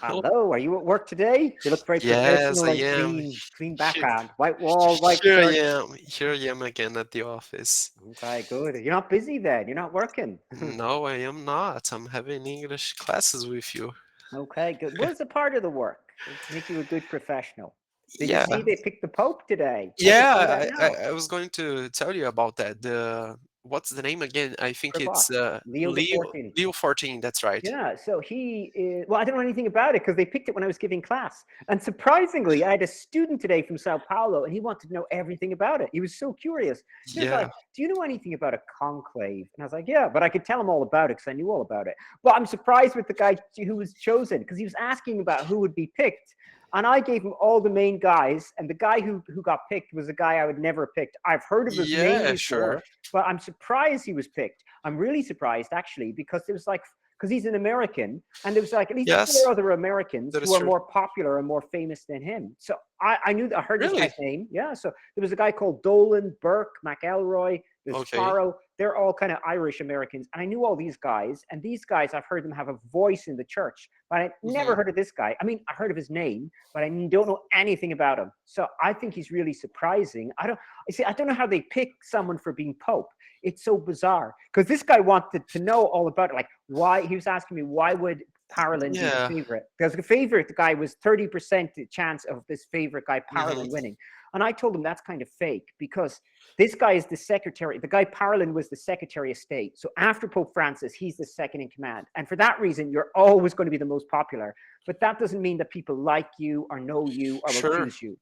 Hello, are you at work today? You look very Yes, professional I and am. clean Here, background, white wall, white here I shirt. am. Here I am again at the office. Okay, good. You're not busy then. You're not working. No, I am not. I'm having English classes with you. Okay, good. What's a part of the work to make you a good professional? Did you Yeah, see they picked the Pope today? I just found out yeah. I, now. I, I was going to tell you about that. The what's the name again? I think Cravat, it's Leo the Leo 14th. Leo 14. That's right. Yeah, so he is, well, I don't know anything about it because they picked it when I was giving class. And surprisingly, I had a student today from Sao Paulo and he wanted to know everything about it. He was so curious. He was like, Yeah. do you know anything about a conclave? And I was like, yeah, but I could tell him all about it because I knew all about it. But I'm surprised with the guy who was chosen because he was asking about who would be picked. And I gave him all the main guys. And the guy who got picked was a guy I would never have picked. I've heard of his name Yeah. Sure. before, but I'm surprised he was picked. I'm really surprised actually because it was like because he's an American, and there was like at least four Yes, other Americans that is who are true. more popular and more famous than him. So I knew that I heard this guy's Really? name. Yeah. So there was a guy called Dolan, Burke, McElroy, there's Okay. Sparrow. They're all kind of Irish Americans. And I knew all these guys. And these guys, I've heard them have a voice in the church. But I never hmm heard of this guy. I mean, I heard of his name, but I don't know anything about him. So I think he's really surprising. I don't know how they pick someone for being Pope. It's so bizarre because this guy wanted to know all about it. Like why he was asking me why would Parolin be the Yeah. favorite? Because the favorite guy was 30% chance of this favorite guy hmm Parolin winning. And I told him that's kind of fake because this guy is the secretary. The guy Parolin was the Secretary of State. So after Pope Francis, he's the second in command. And for that reason, you're always going to be the most popular. But that doesn't mean that people like you or know you or will Sure. choose you.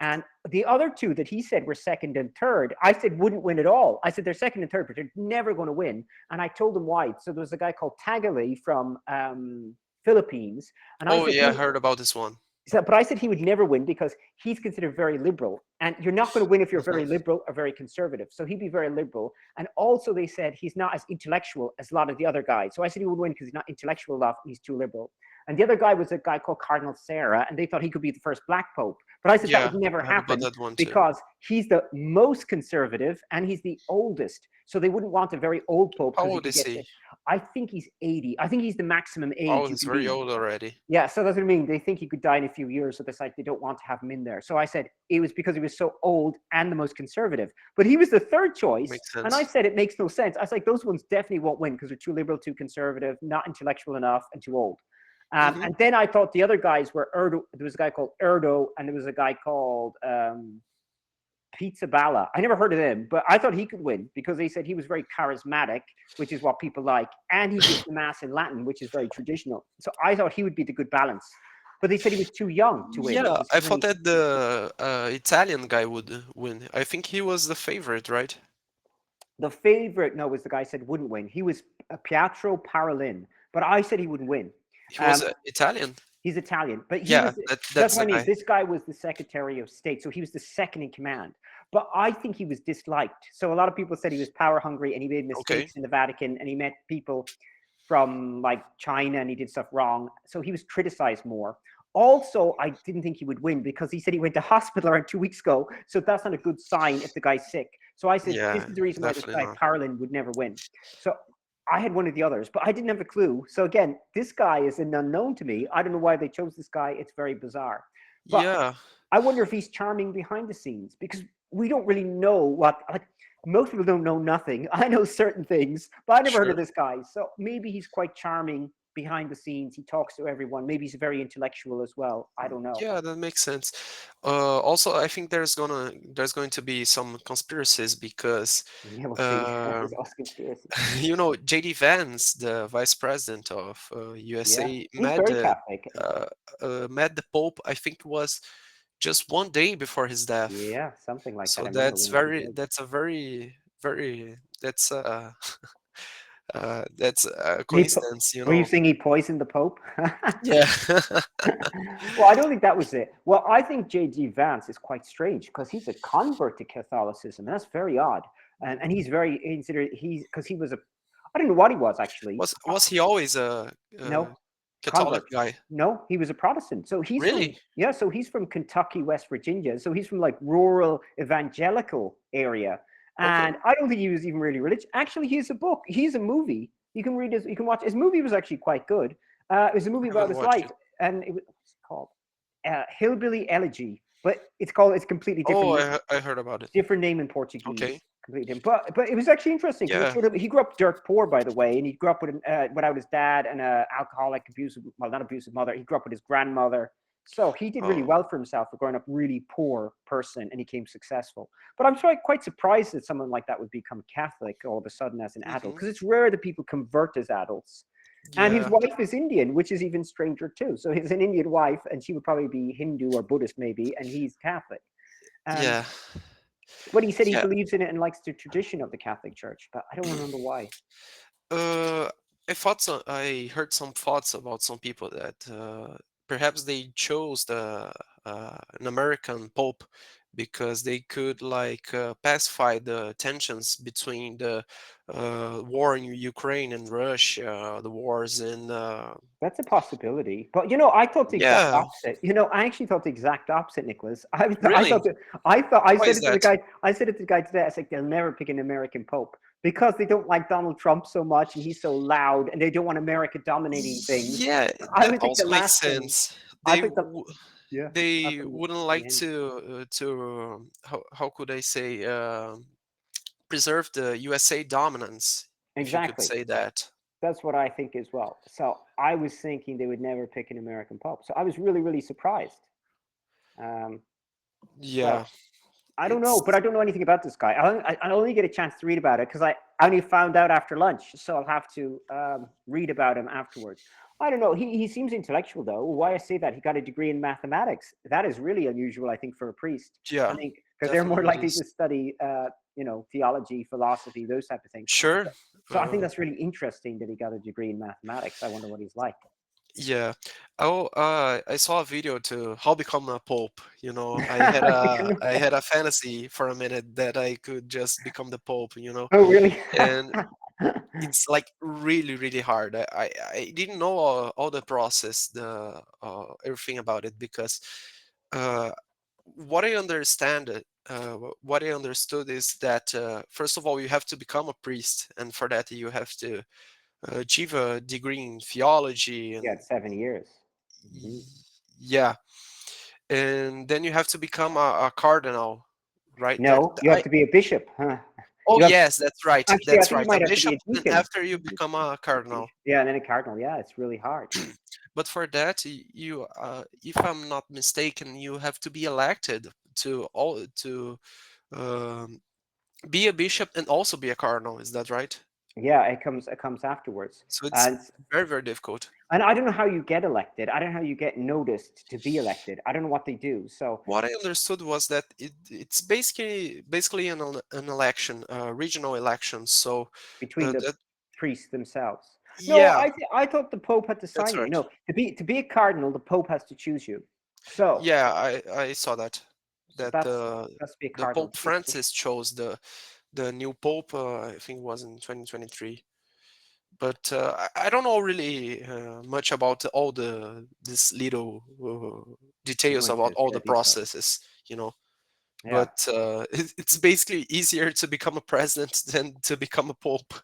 And the other two that he said were second and third, I said wouldn't win at all. I said they're second and third, but they're never going to win. And I told him why. So there was a guy called Tagali from Philippines, and I Oh said yeah, I heard about this one. but I said he would never win because he's considered very liberal. And you're not going to win if you're hmm very liberal or very conservative. So he'd be very liberal. And also, they said he's not as intellectual as a lot of the other guys. So I said he would win because he's not intellectual enough. He's too liberal. And the other guy was a guy called Cardinal Sarah, and they thought he could be the first black pope. But I said that Yeah, would never I heard about happen that one too. because he's the most conservative and he's the oldest. So they wouldn't want a very old pope How because he old could is get sick. he? I think he's 80. I think he's the maximum Oh, age you he's can very be. old already. Yeah, so that's what I mean. They think he could die in a few years, so it's like they don't want to have him in there. So I said it was because he was so old and the most conservative. But he was the third choice, Makes and I sense. said it makes no sense. I was like, those ones definitely won't win because they're too liberal, too conservative, not intellectual enough, and too old. hmm And then I thought the other guys were Erdo. There was a guy called Erdo, and there was a guy called Pizza Bala. I never heard of him, but I thought he could win because they said he was very charismatic, which is what people like, and he gives the mass in Latin, which is very traditional. So I thought he would be the good balance. But they said he was too young to win. He Yeah, was I thought 20. that the Italian guy would win. I think he was the favorite, right? The favorite, no, was the guy said wouldn't win. He was Pietro Parolin, but I said he wouldn't win. He was Um, Italian. He's Italian, but he Yeah, was. That's that's what I the mean. guy. This guy was the Secretary of State, so he was the second in command. But I think he was disliked. So a lot of people said he was power hungry and he made Okay. mistakes in the Vatican and he met people from like China and he did stuff wrong. So he was criticized more. Also, I didn't think he would win because he said he went to hospital around 2 weeks ago. So that's not a good sign if the guy's sick. So I said, this Yeah, is the reason why this definitely guy, not. Parolin, would never win. So I had one of the others, but I didn't have a clue. So again, this guy is an unknown to me. I don't know why they chose this guy. It's very bizarre. But Yeah, I wonder if he's charming behind the scenes because we don't really know what, like, most people don't know nothing. I know certain things, but I never heard sure. of this guy. So maybe he's quite charming behind the scenes. He talks to everyone. Maybe he's very intellectual as well. I don't know. Yeah, that makes sense. Also, I think there's going to be some conspiracies because Yeah, we'll see. uh, There's always conspiracy. JD Vance, the vice president of Yeah, USA, he's very Catholic. uh, met the Pope. I think it was just one day before his death. Yeah, something like that. So I remember when he did. that's a very that's a He, coincidence, you were you know. saying he poisoned the Pope? Yeah. Well, I don't think that was it. Well, I think J.D. Vance is quite strange because he's a convert to Catholicism. And that's very odd. And he's very considered, because he was a, I don't know what he was actually. Was he always No, a Catholic convert. guy? No, he was a Protestant. So he's from, Really? yeah, so he's from Kentucky, West Virginia. So he's from like rural evangelical area. Okay. And I don't think he was even really religious. Actually, he's a book. He's a movie. You can read his, you can watch his movie was actually quite good. It was a movie I about haven't his watched life. it. and what's it called? Hillbilly Elegy, but it's completely Oh, different. I heard about it. Different name in Okay. Portuguese, completely different. But it was actually interesting because it Yeah. showed him he grew up dirt poor, by the way, and he grew up with without his dad and a alcoholic, abusive, well, not abusive mother. He grew up with his grandmother, so he did really Oh. well for himself for growing up really poor person, and he became successful. But I'm quite surprised that someone like that would become Catholic all of a sudden as an adult, Hmm. because it's rare that people convert as adults. And his Yeah. wife is Indian, which is even stranger too. So he's an Indian wife, and she would probably be Hindu or Buddhist maybe, and he's Catholic. Um, Yeah. but he said he Yeah. believes in it and likes the tradition of the Catholic Church, but I don't remember why. Uh, I heard some thoughts about some people that perhaps they chose an American pope because they could like pacify the tensions between the war in Ukraine and Russia, the wars in That's a possibility. But I thought the exact yeah, opposite. I actually thought the exact opposite, Nicholas. I really? thought that I Why said is it to the that? guy. I said it to the guy today. I said they'll never pick an American pope because they don't like Donald Trump so much and he's so loud and they don't want America dominating things. Yeah, I that would think the also makes last thing. sense. I They think the w yeah. That's they in wouldn't the like end. to how could I say preserve the USA dominance, if you could Exactly. say that. That's what I think as well. So I was thinking they would never pick an American pope. So I was really, really surprised. Um, Yeah, well, I don't know, but it's I don't know anything about this guy. I only get a chance to read about it because I only found out after lunch. So I'll have to read about him afterwards. I don't know. He seems intellectual, though. Why I say that? He got a degree in mathematics. That is really unusual, I think, for a priest. I yeah, think because they're more definitely it likely is. to study, theology, philosophy, those type of things. Sure. So I think Uh, that's really interesting that he got a degree in mathematics. I wonder what he's like. yeah. Oh, I saw a video to how become a pope. You know, I had a fantasy for a minute that I could just become the pope. Oh, really? And it's like really really hard. I didn't know all the process, the everything about it because uh what I understand what I understood is that first of all you have to become a priest, and for that you have to achieve a degree in theology Yeah, and it's 7 years. Mhm. y- yeah, and then you have to become a cardinal, right there. No, you have to be a bishop, huh? Oh You have yes, that's right, actually, I that's think you right, a might have to be bishop, a and deacon. after you become a cardinal. Yeah, and then a cardinal. Yeah, it's really hard. But for that, you, if I'm not mistaken, you have to be elected to all to um, be a bishop and also be a cardinal. Is that right? Yeah, it comes afterwards. So it's And very very difficult. and I don't know how you get elected. I don't know how you get noticed to be elected. I don't know what they do. So What I understood was that it's basically an election, regional election. So between the that priests themselves. No, yeah, I thought the Pope had to that's sign you. right. No, to be a cardinal, the Pope has to choose you. So Yeah, I saw that so that that's to be a the cardinal. Pope Francis chose the new Pope. I think it was in 2023. But I don't know really much about all the this little details about Nuances, all yeah, the details. processes, you know. Yeah. But it's basically easier to become a president than to become a pope.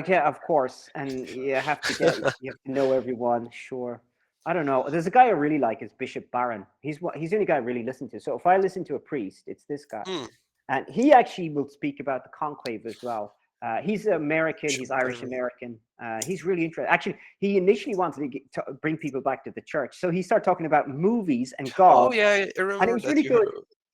Yeah, of course. And you have to know everyone, sure. I don't know. There's a guy I really like is Bishop Barron. He's the only guy I really listen to. So if I listen to a priest, it's this guy. Hmm, And he actually will speak about the conclave as well. He's American, Bishop he's Irish Brennan. American. He's really interesting. Actually, he initially wanted to bring people back to the church. So he started talking about movies and Oh God, yeah, I and it remember was that really good.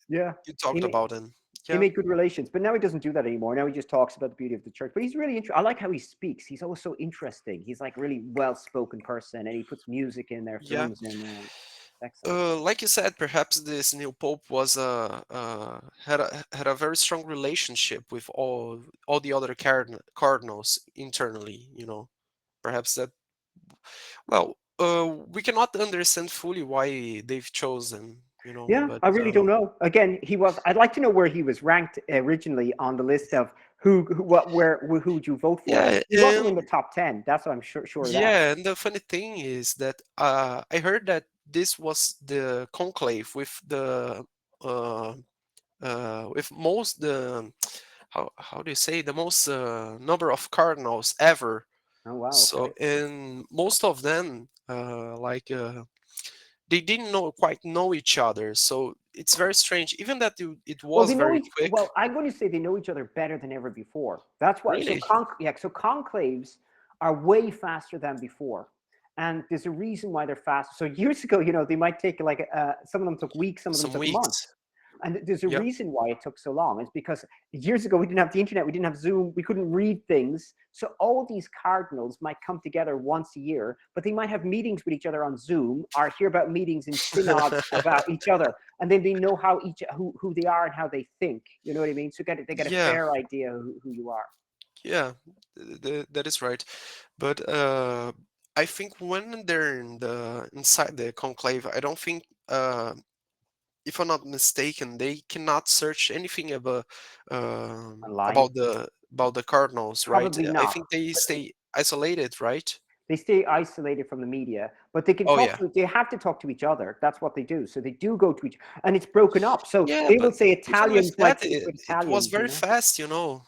Yeah. you He talked ma- about him. he Yeah, made good relations, but now he doesn't do that anymore. Now he just talks about the beauty of the church. But he's really interesting. I like how he speaks. He's always so interesting. He's like really well-spoken person, and he puts music in there, yeah. films in there. It's excellent. Like you said, perhaps this new pope was had a very strong relationship with all the other cardinals internally. You know, perhaps that. Well, we cannot understand fully why they've chosen. You know, Yeah, but I really don't know. Again, he was. I'd like to know where he was ranked originally on the list of who would you vote for. yeah, He wasn't in the top 10. That's what I'm sure of that. yeah. And the funny thing is that I heard that this was the conclave uh, with most the how do you say the most number of cardinals ever. Oh wow, So okay. in most of them, like they didn't quite know each other. So it's very strange. Even that it Well, was they know very each. quick. Well, I'm going to say they know each other better than ever before. That's why. So Really? yeah. So conclaves are way faster than before, and there's a reason why they're fast. So years ago, they might take like some of them took weeks, some of them Some took weeks. months. And there's a Yeah. reason why it took so long. It's because years ago we didn't have the internet, we didn't have Zoom, we couldn't read things. So all these cardinals might come together once a year, but they might have meetings with each other on Zoom or hear about meetings in synods about each other, and then they know how who they are and how they think. You know what I mean? So they get a Yeah. fair idea who you are. Yeah. That is right. But I think when they're inside the conclave, I don't think if I'm not mistaken, they cannot search anything Online, about the cardinals, right? probably I not. think they But stay isolated, right? they stay isolated from the media, but they can Oh talk yeah, to. They have to talk to each other. That's what they do. So they do go to each, and it's broken up. So yeah. they But will say even with Italians might that, speak with it was Italians. very fast, you know.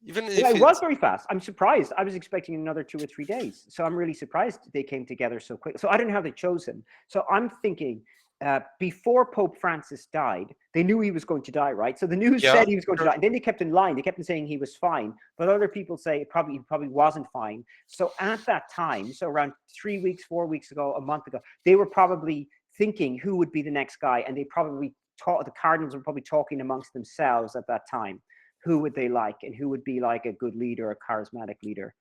Even Yeah, if it was it's very fast. I'm surprised. I was expecting another 2 or 3 days. So I'm really surprised they came together so quick. So I don't know how they chose him. So I'm thinking before Pope Francis died, they knew he was going to die, right? So the news yeah, said he was going to sure. die. And then they kept in line. They kept on saying he was fine. But other people say he probably wasn't fine. So at that time, so around 3 weeks, 4 weeks ago, a month ago, they were probably thinking who would be the next guy. And they probably the Cardinals were probably talking amongst themselves at that time, who would they like and who would be like a good leader, a charismatic leader.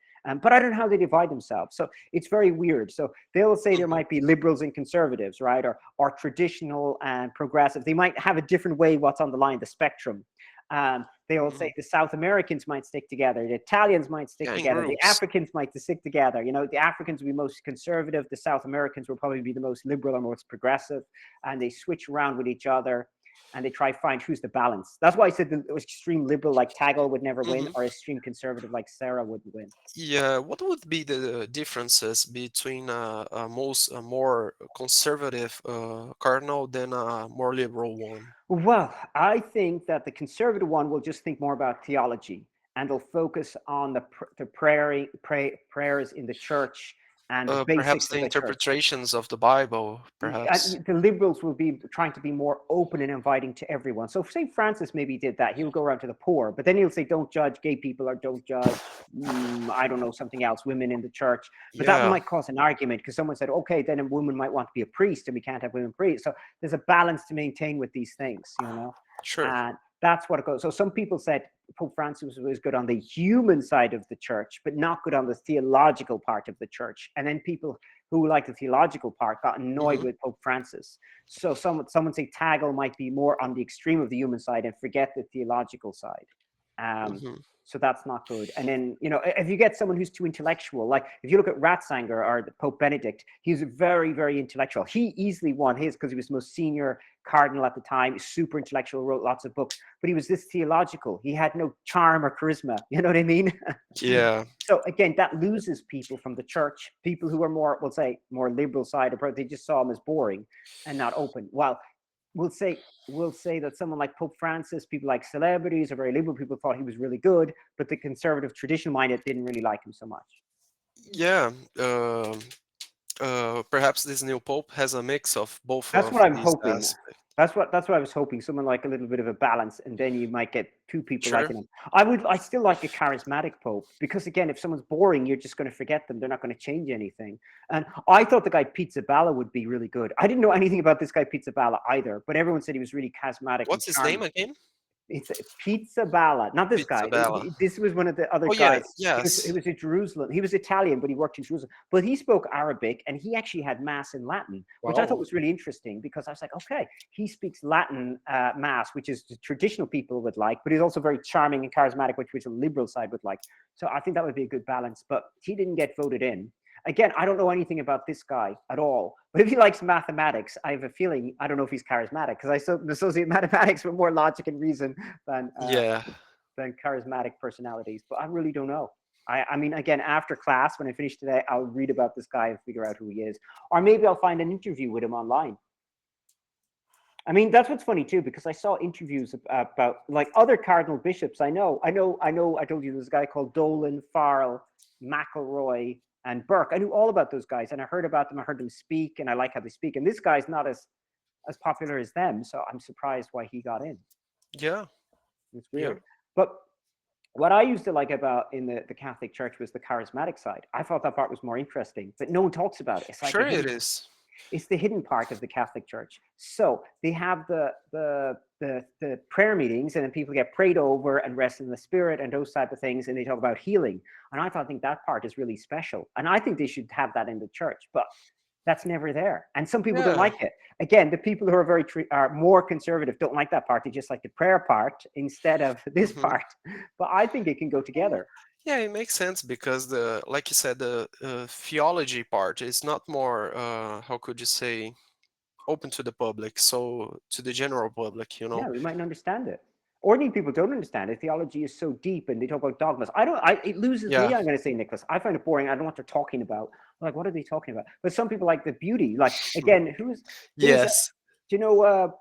But I don't know how they divide themselves. So it's very weird. So they'll say there Mhm. might be liberals and conservatives, right? Or traditional and progressive. They might have a different way what's on the line, the spectrum. They will Mhm. say the South Americans might stick together, the Italians might stick Yeah, in together, the groups. Africans might stick together. The Africans will be most conservative, the South Americans will probably be the most liberal or most progressive, and they switch around with each other and they try to find who's the balance. That's why I said the extreme liberal like Tagle would never win, Mhm. or extreme conservative like Sarah wouldn't win. Yeah, what would be the differences between a more conservative cardinal than a more liberal one? Well, I think that the conservative one will just think more about theology and they'll focus on prayers in the church and the Perhaps basics the of the church. interpretations of the Bible, perhaps. The liberals will be trying to be more open and inviting to everyone. So St. Francis maybe did that. He would go around to the poor, but then he'll say, don't judge gay people or don't judge, I don't know, something else, women in the church. But that Yeah, might cause an argument because someone said, okay, then a woman might want to be a priest and we can't have women priests. So there's a balance to maintain with these things. sure. And that's what it goes. So some people said Pope Francis was good on the human side of the church, but not good on the theological part of the church. And then people who like the theological part got annoyed Hmm. with Pope Francis. So someone say Tagle might be more on the extreme of the human side and forget the theological side. Um, Hmm. so that's not good. And then, if you get someone who's too intellectual, like if you look at Ratzinger or Pope Benedict, he was very, very intellectual. He easily won his because he was the most senior cardinal at the time, super intellectual, wrote lots of books, but he was this theological. He had no charm or charisma. You know what I mean? Yeah. So again, that loses people from the church. People who are more, we'll say, more liberal side, they just saw him as boring and not open. While we'll say that someone like Pope Francis, people like celebrities or very liberal people thought he was really good, but the conservative traditional minded didn't really like him so much. Yeah. Perhaps this new pope has a mix of both That's of what I'm these hoping. aspects. That's what I was hoping. Someone like a little bit of a balance, and then you might get two people Sure. liking him. I still like a charismatic pope because again, if someone's boring, you're just going to forget them. They're not going to change anything. And I thought the guy Pizzaballa would be really good. I didn't know anything about this guy Pizzaballa either, but everyone said he was really charismatic and What's his name charming. again? It's Pizzaballa, not this Pizza guy. Bella. This was one of the other Oh yeah, guys. He yes. was in Jerusalem. He was Italian, but he worked in Jerusalem. But he spoke Arabic and he actually had mass in Latin, which I thought Wow. was really interesting because I was like, okay, he speaks Latin mass, which is the traditional people would like, but he's also very charming and charismatic, which the liberal side would like. So I think that would be a good balance. But he didn't get voted in. Again, I don't know anything about this guy at all. But if he likes mathematics, I have a feeling I don't know if he's charismatic because I associate mathematics with more logic and reason than uh, Yeah. than charismatic personalities. But I really don't know. I mean, again, after class, when I finish today, I'll read about this guy and figure out who he is, or maybe I'll find an interview with him online. I mean, that's what's funny too, because I saw interviews about like other cardinal bishops. I know. I told you there's a guy called Dolan, Farrell, McElroy. and Burke. I knew all about those guys, and I heard about them. I heard them speak, and I like how they speak. And this guy's not as popular as them, so I'm surprised why he got in. Yeah, It's yeah. weird. But what I used to like about in the Catholic Church was the charismatic side. I thought that part was more interesting, but no one talks about it. It's like a Sure it hidden, is. it's the hidden part of the Catholic Church. So they have the prayer meetings, and then people get prayed over and rest in the Spirit and those type of things, and they talk about healing. And I think that part is really special, and I think they should have that in the church. But that's never there, and some people don't Yeah. like it. Again, the people who are are more conservative don't like that part. They just like the prayer part instead of this Hmm. part. But I think it can go together. Yeah, it makes sense because the, like you said, the theology part is not more, how could you say, open to the public, so to the general public, you know. Yeah, we mightn't understand it. Ordinary people don't understand it. Theology is so deep, and they talk about dogmas. I don't. It loses Yeah. me. I'm going to say, Nicholas. I find it boring. I don't know what they're talking about. I'm like, what are they talking about? But some people like the beauty. Like again, there was? Yes. Do you know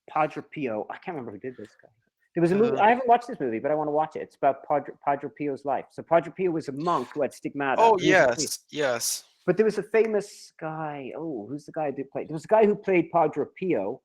Padre Pio? I can't remember who did this guy. There was a movie. Uh, I haven't watched this movie, but I want to watch it. It's about Padre Pio's life. So Padre Pio was a monk who had stigmata. oh He was a priest. yes, yes. But there was a famous guy. Oh, who's the guy that played? There was a guy who played Padre Pio,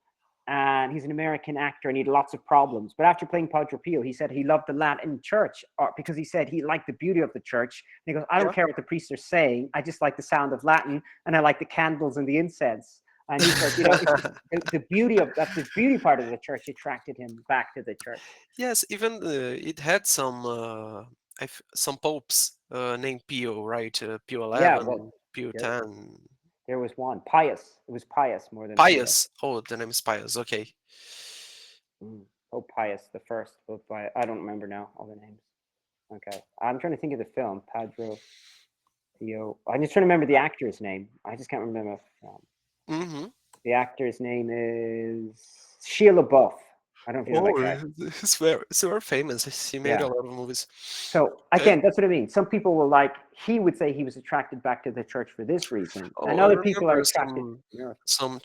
and he's an American actor, and he had lots of problems. But after playing Padre Pio, he said he loved the Latin church because he said he liked the beauty of the church. And he goes, I don't Yeah. care what the priests are saying. I just like the sound of Latin, and I like the candles and the incense. And he said, it's just the beauty of that. The beauty part of the church attracted him back to the church. Yes, even it had some some popes named Pio, right? Pio Yeah, well, 11, Pio there, 10. there was one Pius. It was Pius more than Pio. Pius. Oh, the name is Pius. Okay. Pope Pius the First. Pope Pius. I don't remember now all the names. Okay, I'm trying to think of the film Padre Pio. I'm just trying to remember the actor's name. I just can't remember. Mm-hmm. The actor's name is Sheila Buff. I don't know if you know that Oh, guy. it's very famous. He made Yeah. a lot of movies. So Uh, again, that's what I mean. Some people will like. He would say he was attracted back to the church for this reason, and oh, I other people are remember attracted to miracles. some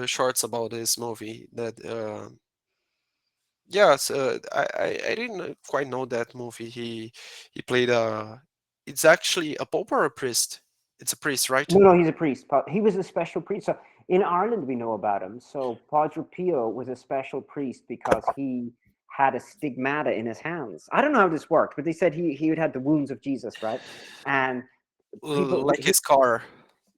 shorts about this movie that yes, I didn't quite know that movie. He played it's actually a pope or a priest? It's a priest, right? No, he's a priest. He was a special priest. So in Ireland, we know about him. So Padre Pio was a special priest because he had a stigmata in his hands. I don't know how this worked, but they said he had had the wounds of Jesus, right? And people like Like his car.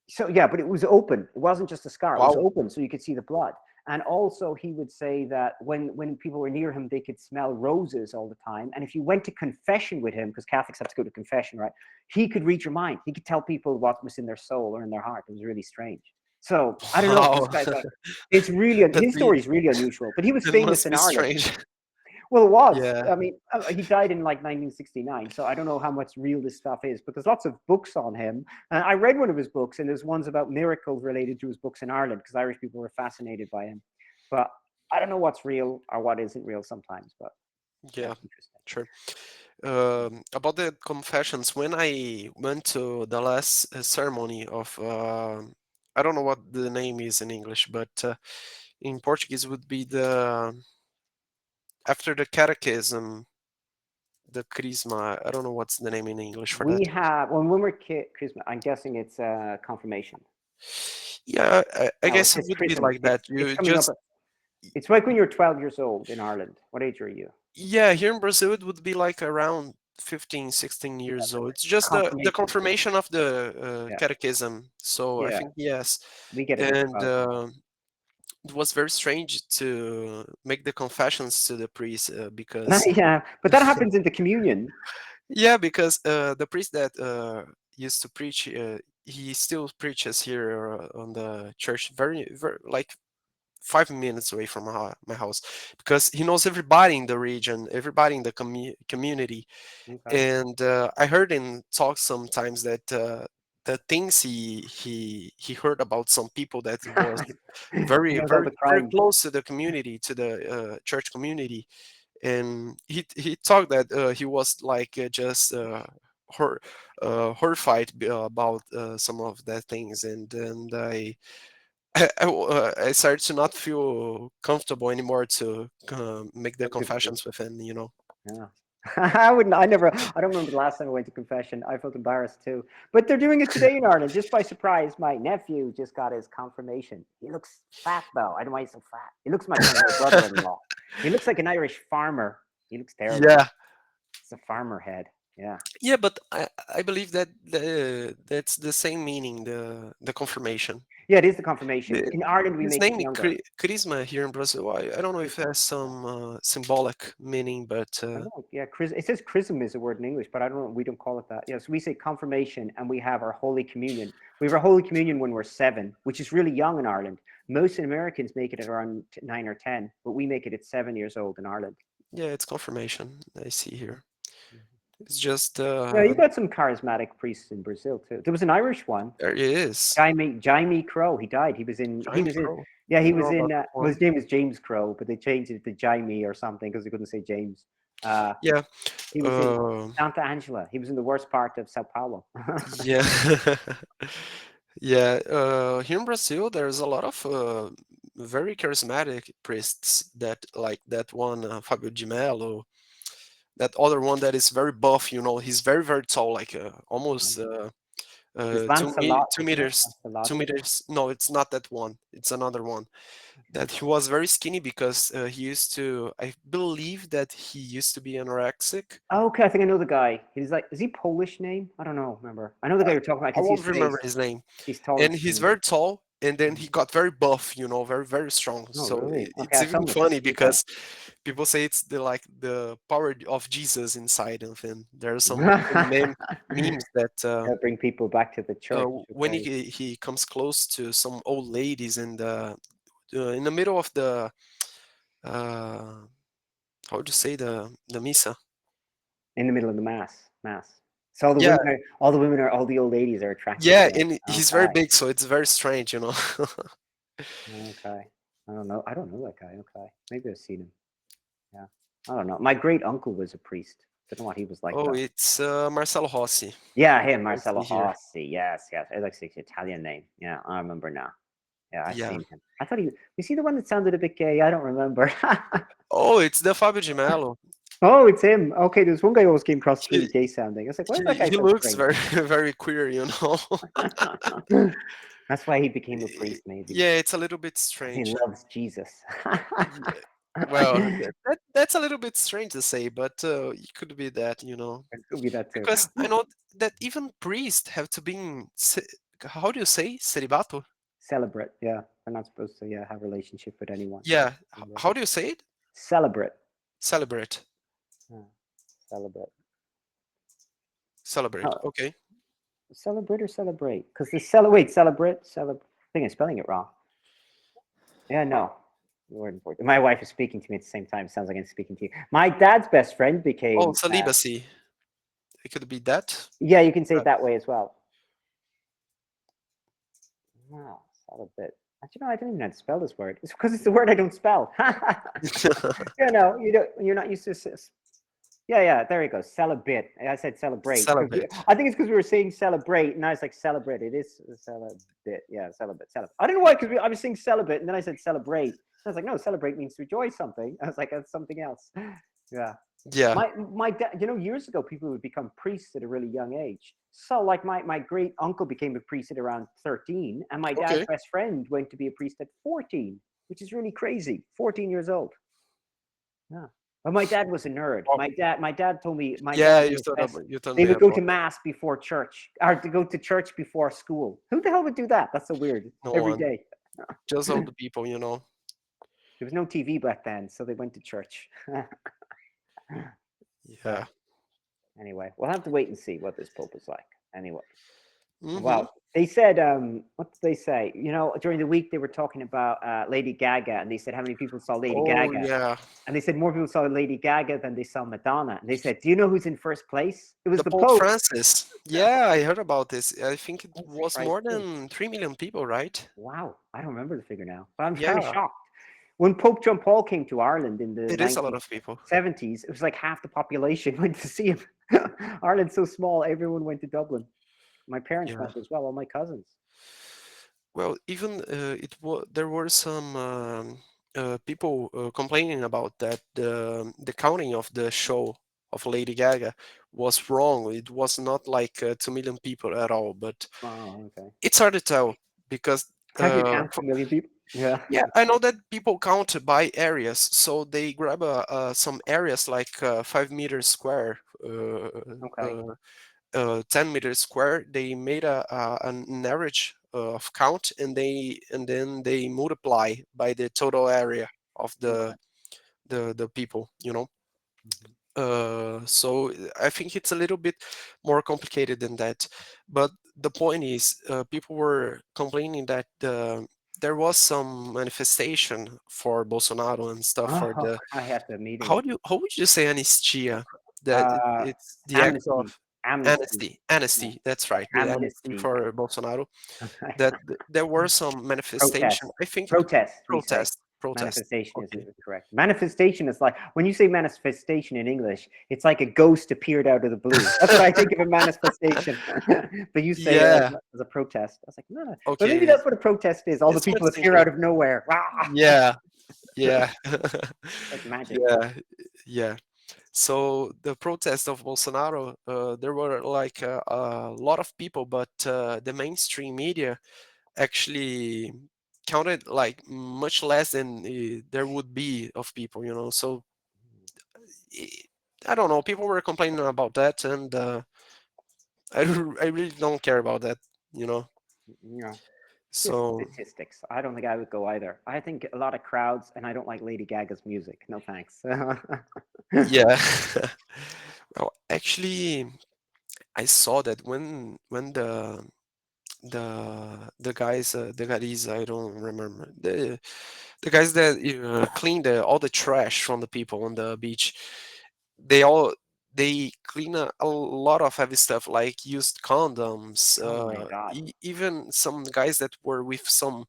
so yeah, but it was open. It wasn't just a scar. It was Wow. open, so you could see the blood. And also, he would say that when people were near him, they could smell roses all the time. And if you went to confession with him, because Catholics have to go to confession, right? He could read your mind. He could tell people what was in their soul or in their heart. It was really strange. So I don't know if this Wow. guy got. It's really That his be story is really unusual. But he was that famous must in be Ireland. strange. Well, it was. Yeah. I mean, he died in like 1969, so I don't know how much real this stuff is. But there's lots of books on him. I read one of his books, and there's ones about miracles related to his books in Ireland because Irish people were fascinated by him. But I don't know what's real or what isn't real sometimes. But yeah, Yeah, it's interesting. sure. About the confessions, when I went to the last ceremony of, I don't know what the name is in English, but in Portuguese would be the after the catechism, the chrisma. I don't know what's the name in English for We that. have when we're Christmas. I'm guessing it's confirmation. Yeah, I No, guess it's it his would be chrism. like that. It's You coming up. just It's like when you're 12 years old in Ireland. What age are you? Yeah, here in Brazil it would be like around 15, 16 years old. It's just the Confirmation. confirmation of the Yeah, catechism. So I yeah. think yes. We get it at And 12. it was very strange to make the confessions to the priest because Yeah, but that happens in the communion. yeah, because the priest that used to preach, he still preaches here on the church, very like 5 minutes away from my house, because he knows everybody in the region, everybody in the community. Okay. And I heard him talk sometimes that the things he heard about some people that was He very knows all very the very crimes. close to the community, to the church community. And he talked that he was like just hor- horrified about some of the things. And then I started to not feel comfortable anymore to make the That's good to hear. confessions with him. Yeah. I wouldn't. I never. I don't remember the last time I went to confession. I felt embarrassed too. But they're doing it today in Ireland, just by surprise. My nephew just got his confirmation. He looks fat though. I don't know why he's so fat. He looks like my brother-in-law. He looks like an Irish farmer. He looks terrible. Yeah, It's a farmer head. Yeah. yeah, but I believe that that's the same meaning, the confirmation. Yeah, it is the confirmation. The, In Ireland, we his make it name is younger. Charisma here in Brazil. I don't know if it has some symbolic meaning, but I don't know. Yeah, it says chrism is a word in English, but I don't know. We don't call it that. Yeah, so we say confirmation, and we have our Holy Communion. We have our Holy Communion when we're 7, which is really young in Ireland. Most Americans make it at around 9 or 10, but we make it at 7 years old in Ireland. yeah, it's confirmation. I see here. It's just Yeah, you got some charismatic priests in Brazil too. There was an Irish one, there it is. Jaime Crow. He died. He was in. He Jaime was in. Crow. Yeah, he Didn't know was in. about that Well, one. his name was James Crow, but they changed it to Jaime or something because they couldn't say James. Uh, Yeah. he was in Santa Angela. He was in the worst part of Sao Paulo. Yeah. Yeah. Here in Brazil, there's a lot of very charismatic priests that like that one, Fabio Di Mello, that other one that is very buff, he's very, very tall, like almost Is 2 Lancelot, isn't it? meters. Two Lancelotti? meters. No, it's not that one. It's another one. That he was very skinny because he used to. I believe that he used to be anorexic. Oh, okay, I think I know the guy. He's like, is he Polish name? I don't know. Remember? I know the guy you're talking about. I I can see his won't remember face. his name. He's tall and And he's skinny. very tall, and then he got very buff, very, very strong. Oh, So really? Okay, I it's have even someone to funny see then. because people say it's the power of Jesus inside of him. There are some memes that That'll bring people back to the church. when Okay. he comes close to some old ladies in the middle of the uh, how would you say the misa? In the middle of the mass. So Yeah, all the old ladies are attracted yeah, to him. and he's very Okay. big, so it's very strange. Okay. I don't know. I don't know that guy. Okay. Maybe I've seen him. Yeah. I don't know. My great uncle was a priest. Don't know what he was like Oh, though. it's Marcelo Rossi. Yeah, him, I see Marcello here. Rossi. Yes, yes. I like his Italian name. Yeah, I remember now. Yeah, I've Yeah. seen him. I thought he was he the one that sounded a bit gay? I don't remember. Oh, it's the Fabio Di Mello. Oh, it's him. Okay, there's one guy who always came across really He gay sounding. I was like, why is that he guy he so looks straight? very very queer. That's why he became a Eh, priest, maybe. Yeah, it's a little bit Because he strange. loves Jesus. Yeah. Well, that's a little bit strange to say, but it could be that. It could be that too. Because I know that even priests have to be how do you say celibato? Celebrate, yeah. They're not supposed to, yeah, have a relationship with anyone. Yeah, Celebrate. how do you say it? Celebrate. Celebrate. Yeah, celebrate. Celebrate. Oh, Okay. celebrate or celebrate? Because the celebrate. I think I'm spelling it wrong. Yeah, no. Word for it. My wife is speaking to me at the same time. Sounds like I'm speaking to you. My dad's best friend Oh, became. celibacy. It could be that. Yeah, you can say Uh, it that way as well. Wow, celibate. Actually, no, I don't even know how to spell this word. It's because it's the word I don't spell. You don't. You're not used to. Yeah, yeah. There you go. Celibate. I said celebrate. Celibate. I think it's because we were saying celebrate, and now it's like celebrate. It is celibate. Yeah, celibate. Celibate. I don't know why, because I was saying celibate, and then I said celebrate. I was like, no, celebrate means to enjoy something. I was like, that's something else. Yeah. Yeah. My dad, years ago, people would become priests at a really young age. So, like, my great uncle became a priest at around 13, and my dad's Okay. best friend went to be a priest at 14, which is really crazy. 14 years old. Yeah. But my dad was a nerd. Oh, My dad told me my yeah, dad and his best you told they me would go to about mass before church or to go to church before school. Who the hell would do that? That's so weird. no Every one. day. Just all There the people. was no TV back then, so they went to church. Yeah. Anyway, we'll have to wait and see what this Pope is like. Anyway. Mm-hmm. Well, they said, what did they say? During the week they were talking about Lady Gaga, and they said how many people saw Lady Oh, Gaga, yeah. and they said more people saw Lady Gaga than they saw Madonna. And they said, do you know who's in first place? It was The the Pope Pope. Francis. Yeah, I heard about this. I think it Jesus was Christ. more than 3 million people, right? Wow, I don't remember the figure now, but I'm kind of Yeah, shocked. When Pope John Paul came to Ireland in the it is a lot of people. 1970s, it was like half the population went to see him. Ireland's so small, everyone went to Dublin. My parents Yeah. went as well, all my cousins. Well, even there were some people complaining about that the counting of the show of Lady Gaga was wrong. It was not like 2 million people at all, but Oh, okay. it's hard to tell because How do you count 2 million people? Yeah. yeah, I know that people count by areas, so they grab some areas like 5 meters square, Okay. 10 meters square. They made an average of count, and then they multiply by the total area of Okay. the people. Mhm. So I think it's a little bit more complicated than that. But the point is, people were complaining that there was some manifestation for Bolsonaro and stuff for Oh, the I had the meeting. how would you say anistia? That Uh, it's the act of amnesty. Amnesty. amnesty. Yeah. Amnesty. That's right. The amnesty Amnesty. for Bolsonaro. That there were some Protest. manifestation. I think Protest, we say. protest. Manifestation is Okay. correct. Manifestation is like when you say manifestation in English, it's like a ghost appeared out of the blue. That's what I think of a manifestation. But you say Yeah. as a protest. I was like, no, no. But maybe Okay. that's what a protest is. All the It's much people appear simpler. out of nowhere. Ah! Yeah. Yeah. Like magic. Yeah. Yeah. So the protest of Bolsonaro, there were like a lot of people, but the mainstream media actually counted like much less than there would be of people, So eh, I don't know. People were complaining about that, and I really don't care about that, you know. You know, just So statistics. I don't think I would go either. I think a lot of crowds, and I don't like Lady Gaga's music. No thanks. yeah. Well, actually, I saw that when the guys I don't remember the guys that clean all the trash from the people on the beach. They all they clean a lot of heavy stuff like used condoms, Oh my God. even some guys that were with some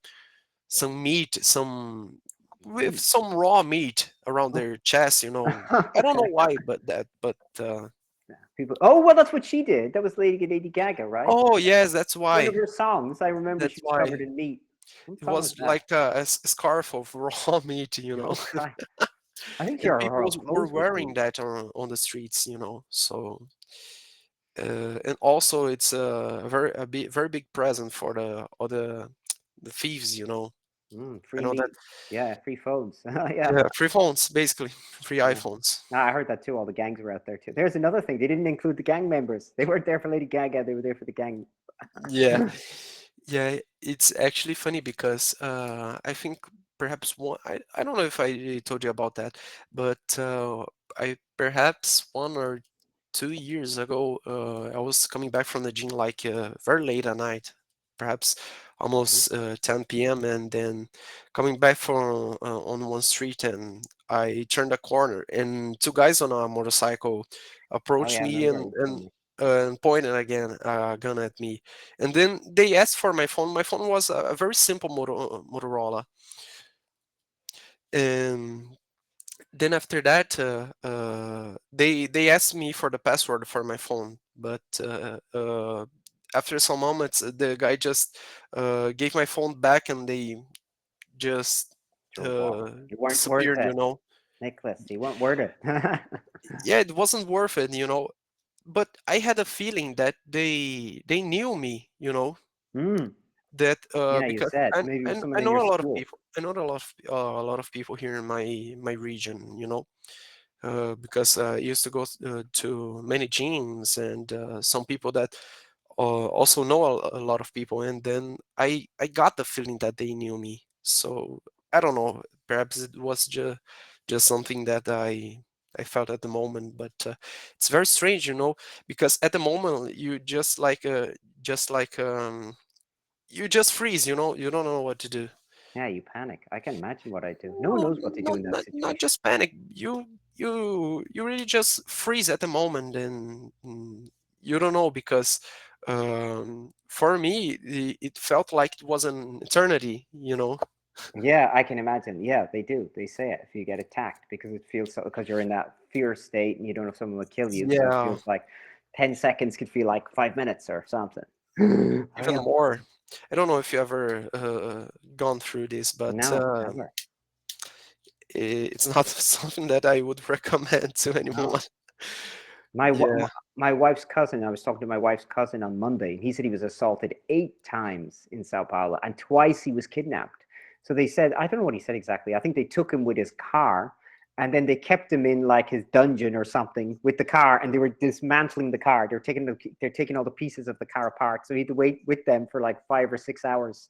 meat, some with Mm. some raw meat around their chest. I don't know Okay. why, but Yeah. People. Oh well, that's what she did. That was Lady Gaga, right? oh yes, that's One of why. her songs. I remember That's she was why covered in meat. What it song was was that? like a scarf of raw meat. Okay. I think And her people were clothes were wearing clean. that on the streets. So and also it's very big present for the thieves. I Free know that. meat. Yeah, free phones. Yeah. Yeah, free phones basically, free Yeah. iPhones. I heard that too. All the gangs were out there too. There's another thing. They didn't include the gang members. They weren't there for Lady Gaga. They were there for the gang. Yeah, yeah, it's actually funny because I think perhaps I don't know if I told you about that, but I perhaps 1 or 2 years ago, I was coming back from the gym like very late at night, perhaps Mhm. almost 10 p.m., and then coming back from on one street, and I turned a corner, and two guys on a motorcycle Oh approached yeah, I me remember and you and telling me. and pointed again a gun at me, and then they asked for my phone. My phone was a very simple Motorola, and then after that, they asked me for the password for my phone, but after some moments, the guy just gave my phone back, and they just Drove off. You weren't worth disappeared. it, Nicholas. You weren't worth it. Yeah, it wasn't worth it. But I had a feeling that they knew me. mm. That Yeah, you because said I, maybe it I was someone I in know your a lot of school. people. I know a lot of people here in my region. Because I used to go to many gyms, and some people that also know a lot of people, and then I got the feeling that they knew me. So I don't know. Perhaps it was just something that I felt at the moment, but it's very strange, because at the moment you just like you just freeze. You don't know what to do. Yeah, you panic. I can imagine what I do. No one Well, knows what to do not in that not not situation. just panic. You really just freeze at the moment, and you don't know because for me it felt like it was an eternity. Yeah, I can imagine. Yeah, they do. They say it if you get attacked because it feels so because you're in that fear state and you don't know if someone will kill you. So it Yeah, feels like 10 seconds could feel like 5 minutes or something. Oh even yeah. more. I don't know if you ever gone through this, but No, never. it's not something that I would recommend to No. anyone. My, Yeah. my wife's cousin, I was talking to my wife's cousin on Monday, and he said he was assaulted 8 times in Sao Paulo, and twice he was kidnapped. So they said, I don't know what he said exactly. I think they took him with his car, and then they kept him in like his dungeon or something with the car, and they were dismantling the car. They're taking all the pieces of the car apart. So he had to wait with them for like 5 or 6 hours.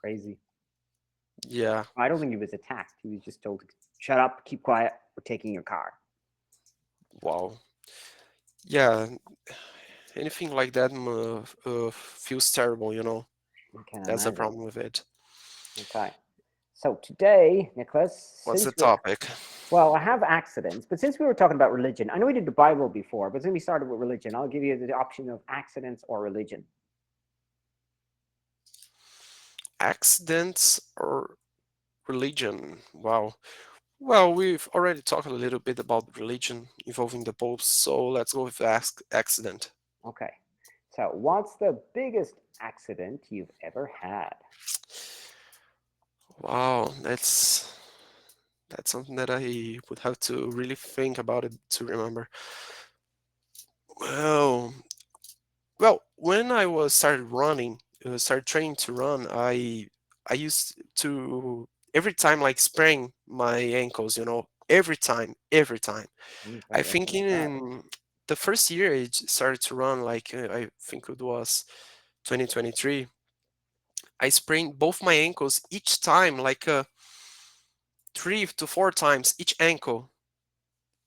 Crazy. Yeah. I don't think he was attacked. He was just told to shut up, keep quiet, we're taking your car. Wow. Yeah. Anything like that feels terrible, you know. I can't That's the imagine. problem with it. Okay. So today, Nicholas, What's the since we're topic? well, I have accidents, but since we were talking about religion, I know we did the Bible before, but since we started with religion, I'll give you the option of accidents or religion. Accidents or religion? Wow. Well, we've already talked a little bit about religion involving the popes, so let's go with accident. Okay. So, what's the biggest accident you've ever had? Wow, that's something that I would have to really think about it to remember. Well, well, when I was started running, started training to run, I used to every time like sprain my ankles, you know, every time. I Okay, that's think not bad. in the first year I started to run, like I think it was 2023. I sprained both my ankles each time, like 3 to 4 times each ankle,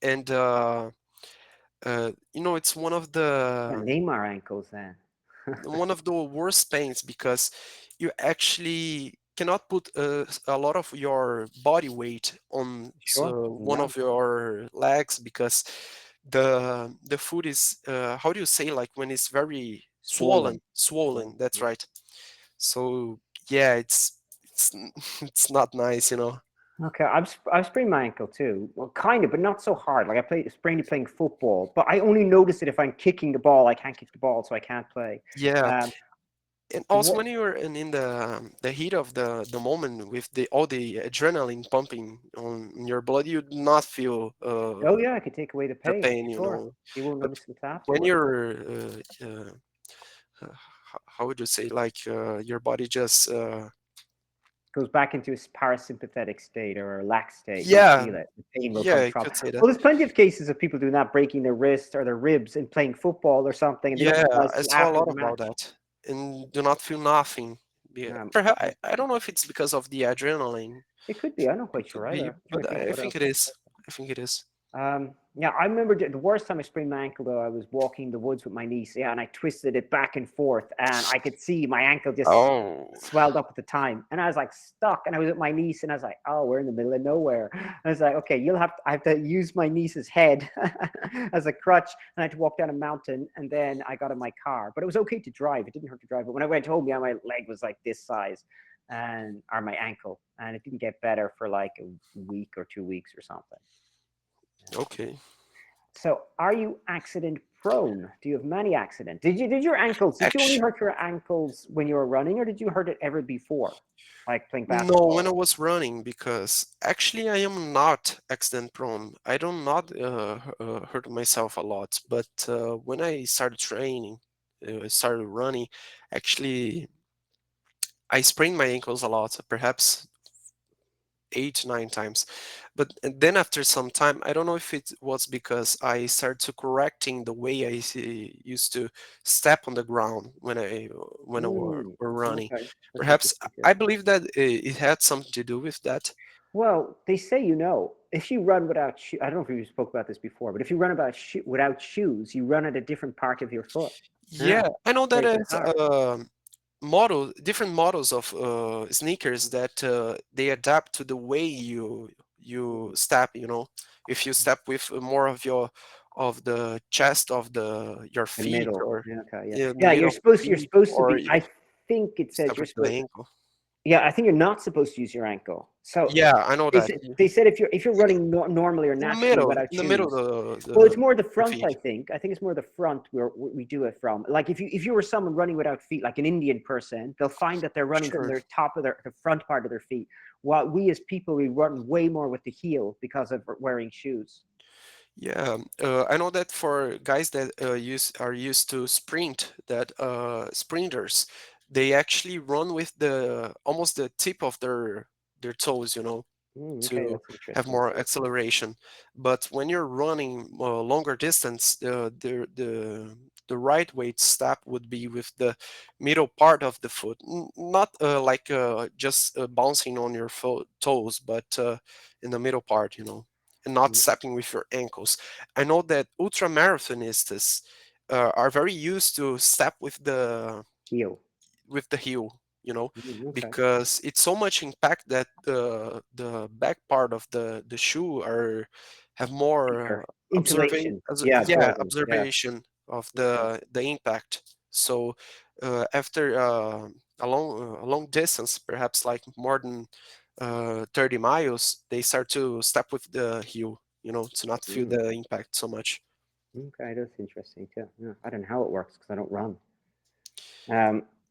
and you know it's And name our ankles then. one of the worst pains because you actually cannot put a lot of your body weight on Sure. one Yeah. of your legs because the foot is how do you say, like when it's very Swollen. swollen, that's right. So yeah, it's it's not nice, you know. Okay, I've sprained my ankle too. Well, kind of, but not so hard. Like I sprained it playing football, but I only notice it if I'm kicking the ball. I can't kick the ball, so I can't play. Yeah, Um, and the also what? when you're in the heat of the moment with the all the adrenaline pumping on your blood, you do not feel Oh yeah, I could take away the the pain. pain, you Sure, know. you won't But notice it when afterwards. you're how would you say, like your body just Goes back into a parasympathetic state or a lax state. You won't yeah, feel it. The pain will yeah, come I from. could say that. Well, there's plenty of cases of people doing that, breaking their wrist or their ribs and playing football or something, and they don't Yeah, realize I till saw a after lot the about match. that and do not feel nothing. Yeah, Um, perhaps I don't know if it's because of the adrenaline. it could be. I'm not quite It sure could be, either. I'm trying but to think I what think else. it is. I think it is. Yeah, I remember the worst time I sprained my ankle though. I was walking in the woods with my niece, yeah, and I twisted it back and forth, and I could see my ankle just Oh, swelled up at the time, and I was like stuck, and I was with my niece, and I was like, oh, we're in the middle of nowhere. I was like, okay, I have to use my niece's head as a crutch, and I had to walk down a mountain, and then I got in my car, but it was okay to drive. It didn't hurt to drive, but when I went home, yeah, my leg was like this size, and or my ankle, and it didn't get better for like a week or 2 weeks or something. okay. So, are you accident prone? Do you have many accidents? Did your ankles? Did you only Actually, hurt your ankles when you were running, or did you hurt it ever before, like playing no, when I basketball? was running, because actually I am not accident prone. I do not hurt myself a lot, but when I started training, started running, actually I sprained my ankles a lot, perhaps 8 9 times. But then after some time, I don't know if it was because I started to correcting the way used to step on the ground when I Mm, were running. okay, that's Perhaps interesting too. I believe that it had something to do with that. Well, they say if you run without shoes, I don't know if we spoke about this before, but if you run without shoes, you run at a different part of your foot. Yeah, Yeah, I know that very is bizarre. different models of sneakers that they adapt to the way you step. You know, if you step with more of the chest of the your The feet, middle. or Yeah, okay, yeah, in the yeah. middle of the You're feet, supposed to or be. you I think it says step you're with the supposed. ankle. Yeah, I think you're not supposed to use your ankle. So Yeah, I know that. they said if you're running normally or naturally without In the middle shoes. of Well, it's more the the front. feet. I think it's more the front where we do it from. Like if you were someone running without feet, like an Indian person, they'll find that they're running from Sure. their top of the front part of their feet. While we as people we run way more with the heel because of wearing shoes. Yeah, I know that for guys that are used to sprint, that sprinters, they actually run with the almost the tip of their toes, Okay, to that's have interesting more too. acceleration. But when you're running longer distance, the right way to step would be with the middle part of the foot, not like just bouncing on your toes, but in the middle part, and not Mm, stepping with your ankles. I know that ultra marathonists are very used to step heel. with the heel, Okay. because it's so much impact that the back part of the shoe are have more Thicker. Insulation. Yeah, yeah, absorbent. Yeah. observation of Okay. the impact. So after a long distance, perhaps like more than 30 miles, they start to step with the heel, to not feel Mm, the impact so much. okay, that's interesting too. Yeah, I don't know how it works because I don't run.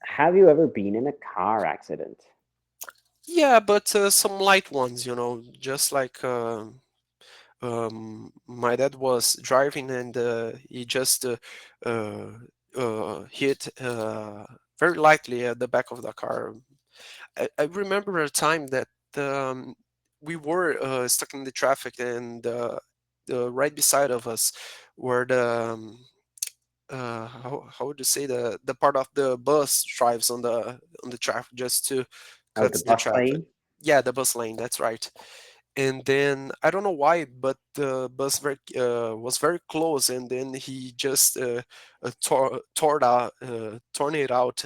Have you ever been in a car accident? Yeah, but some light ones, just like my dad was driving and he just uh, hit very lightly at the back of the car. I remember a time that we were stuck in the traffic and right beside of us were how would you say the part of the bus drives on the traffic just to Oh, cut the the bus traffic. lane? Yeah, the bus lane. That's right. And then I don't know why, but the bus was very close, and then he just torn it out,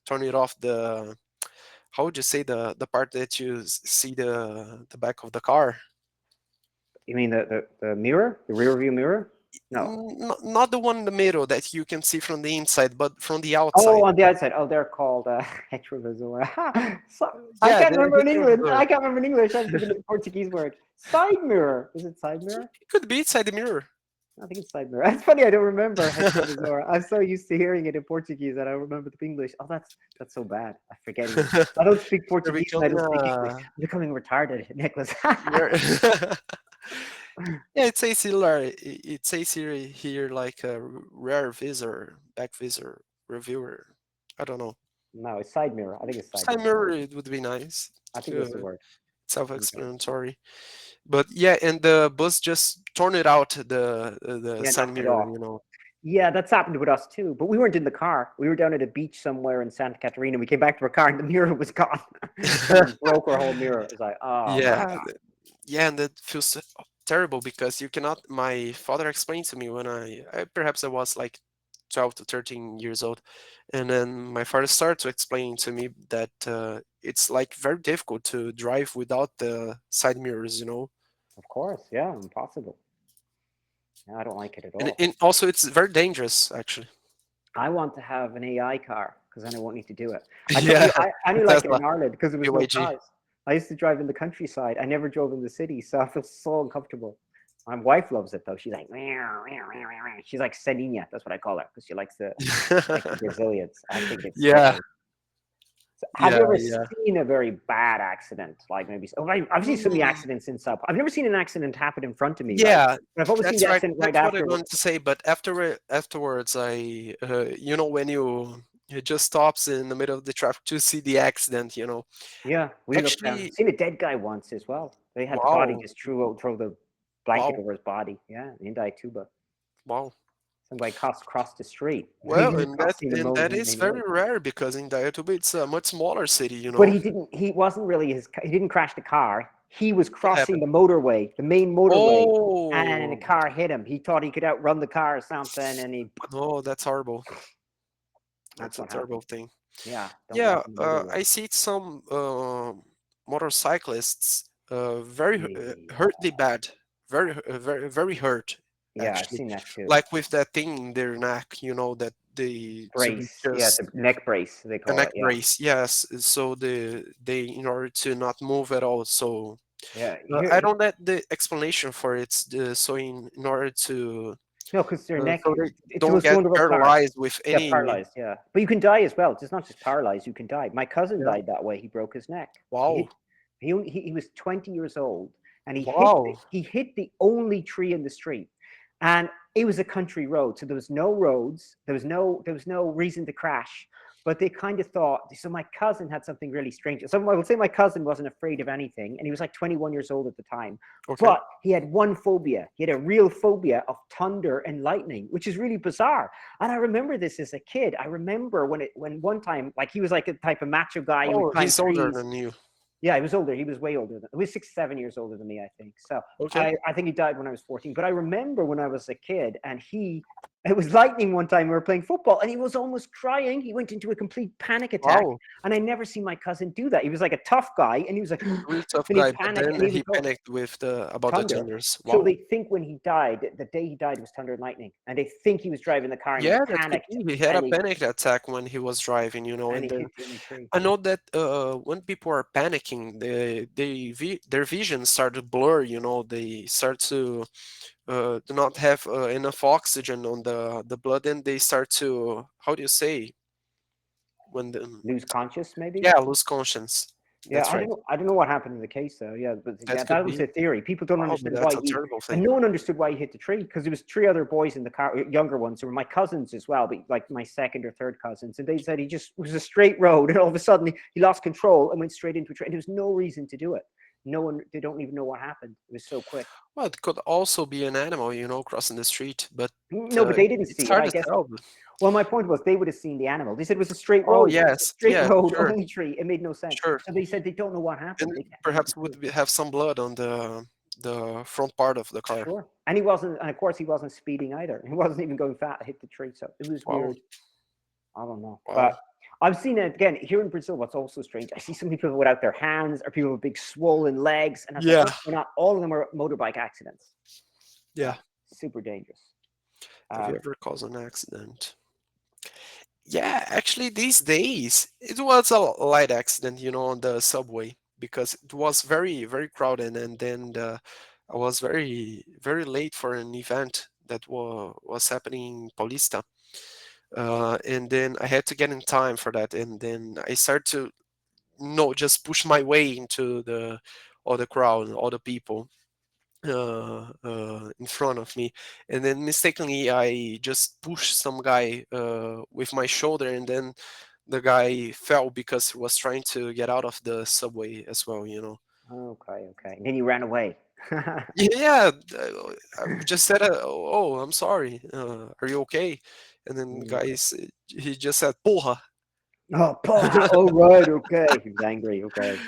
torn it off the. How would you say the part that you see the back of the car? You mean the mirror? The rear view mirror? No. Not the one in the middle that you can see from the inside, but from the Oh, outside. on the outside. Oh, they're called retrovisor. So, I Yeah, can't the remember in England. retrovisor. I can't remember in English. I'm thinking of the Portuguese word. Side mirror. Is it side mirror? It could be inside the mirror. I think it's side mirror. It's funny. I don't remember retrovisor. I'm so used to hearing it in Portuguese that I don't remember the English. Oh, that's so bad. I'm forgetting it. I don't speak You're Portuguese and I becoming don't speak English. I'm becoming retarded, Nicholas. you're Yeah, it says here, it says here like a rare visitor, back visitor, reviewer. I don't know. No, it's side mirror. I think it's side Side mirror. mirror, it would be nice. I think that's the Uh, word. Okay. Self-explanatory. But yeah, and the bus just torn it out the Yeah, side knocked it mirror. off. Yeah, that's happened with us too. But we weren't in the car. We were down at a beach somewhere in Santa Catarina. We came back to our car and the mirror was gone. Someone broke our whole mirror. It was like, oh my Yeah, god. yeah, and that feels terrible because you cannot. My father explained to me when perhaps I was like 12 to 13 years old, and then my father started to explain to me that it's like very difficult to drive without the side mirrors. Of course, yeah, impossible. Yeah, I don't like it at And, all. and also it's very dangerous actually. I want to have an AI car because then I won't need to do it. I told Yeah, you I only like it Tesla, in Ireland because there was no BYG. cars. I used to drive in the countryside. I never drove in the city, so I feel so uncomfortable. My wife loves it though. She's like, meow, meow, meow, meow, meow. She's like Senina. That's what I call her because she likes the Brazilians. I think it's Yeah, scary. So have yeah, you ever yeah. seen a very bad accident? Like maybe I've seen so many Mm, accidents in South. I've never seen an accident happen in front of me, right? yeah, But I've always seen that's the right. accident right That's what I after. wanted to say. But afterwards, when it just stops in the middle of the traffic to see the accident. Yeah, we looked down. Actually, I've seen a dead guy once as well. They had the body wow, just throw the blanket wow, over his body. Yeah, in Tuba. wow. Some guy crossed the street. He Well, didn't cross the that is main very road. rare because in Dayatuba it's a much smaller city. But he didn't. He wasn't really he didn't crash the car. He was What crossing happened? the motorway, the main motorway, and a Oh, car hit him. He thought he could outrun the car or something, and he. no, that's horrible. That's That's a what happened. terrible thing. Yeah, don't Yeah, walk on the motorway. I see some motorcyclists very Yeah, hurtly bad, very hurt yeah, I've actually, seen that too. like with that thing in their neck, that they to be Brace, yeah, just the neck brace they a call neck it. Yeah, brace, yes. So they in order to not move at all. So yeah. I don't get the explanation for it. So in order to No, because their neck, so they it's the don't most get vulnerable part. paralyzed with Yeah, any. paralyzed. Yeah, but you can die as well. It's not just paralyzed. You can die. My cousin Yeah. died that way. He broke his neck. Wow. He was 20 years old, and Wow. he hit the only tree in the street, and it was a country road, so there was no roads, there was no reason to crash. But they kind of thought, so my cousin had something really strange. So I will say my cousin wasn't afraid of anything, and he was like 21 years old at the time. Okay. But he had one phobia. He had a real phobia of thunder and lightning, which is really bizarre. And I remember this as a kid. I remember when one time, like he was like a type of macho guy who would Oh, climb he's older trees. than you. Yeah, he was older. He was way older than, he was 6, 7 years older than me, I think. So Okay. I think he died when I was 14. But I remember when I was a kid, and it was lightning one time. We were playing football, and he was almost crying. He went into a complete panic attack, Wow. and I never seen my cousin do that. He was like a tough guy, and he was like, Really tough and he guy, but panicked, then and he he would go panicked with the about the thunder. thunders. So Wow. they think when he died, the day he died was thunder and lightning, and they think he was driving the car and he Yeah, that could panicked be. He had a and panic attack when he was driving, and and he then hit the only tree. I know that when people are panicking, their vision start to blur, they start to do not have enough oxygen on the blood, and they start to, how do you say, when the, Lose conscious, maybe. yeah, lose conscience. Yeah, That's right. I don't know what happened in the case though. Yeah, but yeah, That that could was be. the theory. People don't Wow, but understand that's why a he, terrible and thing. no one understood why he hit the tree, because there was three other boys in the car, younger ones, who were my cousins as well, but like my second or third cousins, and they said he just, it was a straight road, and all of a sudden he lost control and went straight into a tree. And there was no reason to do it. No one, they don't even know what happened. It was so quick. Well, it could also be an animal, crossing the street, but No, but they didn't it's see it. hard I to guess. tell. Well, my point was they would have seen the animal. They said it was a straight Oh, road, a yes, straight yeah, road, sure, only tree. It made no sense. sure. So they said they don't know what And happened. perhaps would have some blood on the front part of the car. Sure. And he wasn't, and of course he wasn't speeding either. He wasn't even going fast, hit the tree. So it was Wow, weird. I don't know. wow. But I've seen it again here in Brazil. What's also strange, I see some people without their hands or people with big swollen legs. And I was like, Yeah, what's going on? All of them are motorbike accidents. Yeah. yeah. Super dangerous. Have you Um, ever caused an accident? Yeah, actually, these days it was a light accident, on the subway because it was very, very crowded, and then I was very, very late for an event that was happening in Paulista, and then I had to get in time for that, and then I started to, just push my way into the all the crowd, all the people in front of me, and then mistakenly I just pushed some guy with my shoulder, and then the guy fell because he was trying to get out of the subway as well. okay, okay. And then you ran away. Yeah, I just said, "Oh, I'm sorry. Are you okay?" And then Mm, okay. guys, he just said, "Porra." Oh, porra. Oh, right. Okay. He was angry. Okay.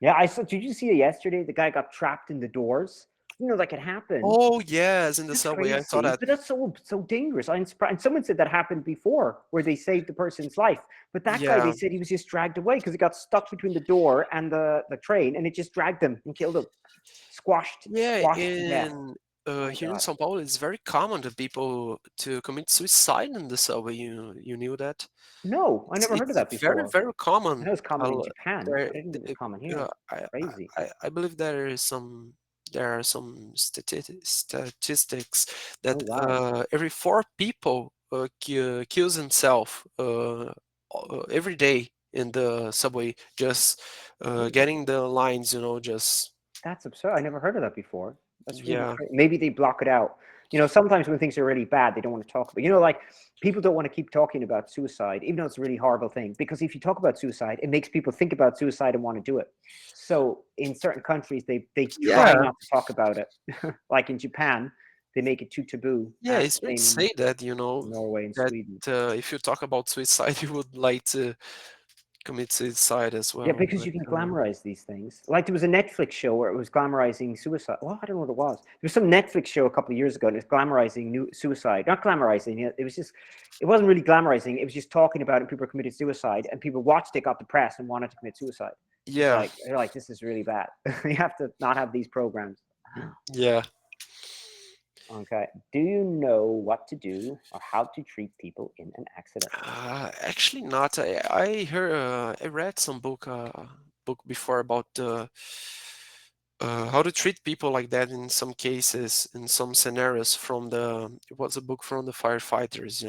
Yeah, I saw. Did you see it yesterday? The guy got trapped in the doors. You know that could happen. Oh yes, in the That's subway, I saw crazy, that. but that's so dangerous. I'm surprised. And someone said that happened before, where they saved the person's life. But that guy, they Yeah, said he was just dragged away because he got stuck between the door and the train, and it just dragged him and killed him, yeah. squashed to death. In My here in God. São Paulo, it's very common to people to commit suicide in the subway. You knew that? No, I never heard of It's that very, before. very I common. know it's common in I'll- Japan. There, I didn't know it was th- common here. Crazy. I believe there are some statistics Oh that wow. every four people kills himself every day in the subway, just Really? getting the lines, just That's absurd. I never heard of that before. That's really yeah, crazy. Maybe they block it out. You know, sometimes when things are really bad, they don't want to talk about. You know, like people don't want to keep talking about suicide, even though it's a really horrible thing. Because if you talk about suicide, it makes people think about suicide and want to do it. So in certain countries, they try yeah. not to talk about it. Like in Japan, they make it too taboo, Yeah, and it's weird to same in say that, Norway and that Sweden. if you talk about suicide, you would like to commit suicide as Yeah, well. because But you can glamorize these things. Like there was a Netflix show where it was glamorizing suicide. Well, I don't know what it was. There was some Netflix show a couple of years ago, and it's glamorizing suicide. Not glamorizing it. It was just, it wasn't really glamorizing. It was just talking about it. People committed suicide, and people watched it, got depressed, and wanted to commit suicide. It's yeah, like they're like, this is really bad. You have to not have these programs. yeah. Okay. Do you know what to do or how to treat people in an accident? Actually, not. I read some book before about how to treat people like that in some cases, in some scenarios. It was a book from the firefighters.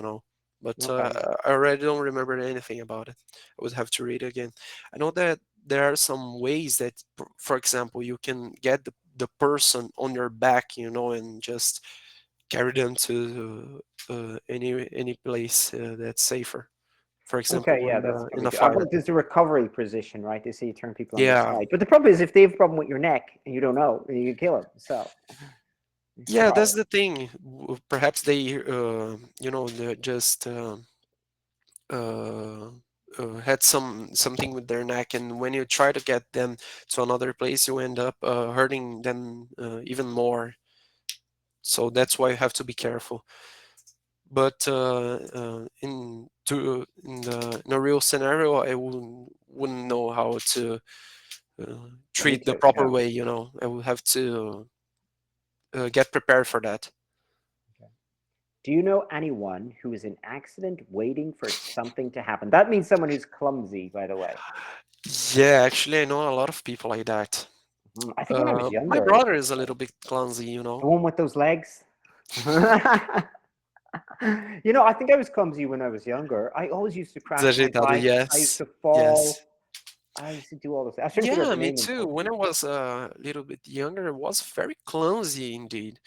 But Okay. I already don't remember anything about it. I would have to read it again. I know that there are some ways that, for example, you can get the person on your back, and just carry them to any place that's safer. For example, Okay, yeah, that's in probably a good. I fire. thought there's the recovery position, right? They say you turn people on the Yeah, side. But the problem is if they have a problem with your neck and you don't know, then you can kill them. So it's yeah, hard. that's the thing. Perhaps they, just uh, had something with their neck, and when you try to get them to another place, you end up hurting them even more. So that's why you have to be careful. But in a real scenario, I wouldn't know how to Yeah, me treat the too. proper Yeah. way. I will have to get prepared for that. Okay. Do you know anyone who is in accident waiting for something to happen? That means someone who's clumsy, by the way. Yeah, actually, I know a lot of people like that. I think when I was My younger, brother is a little bit clumsy. the one with those legs. I think I was clumsy when I was younger. I always used to crash my Desajeitado, bike. I used yes, to fall. yes. I used to do all those. I was trying to figure out Yeah, the me name of too. When I was a little bit younger, I was very clumsy indeed,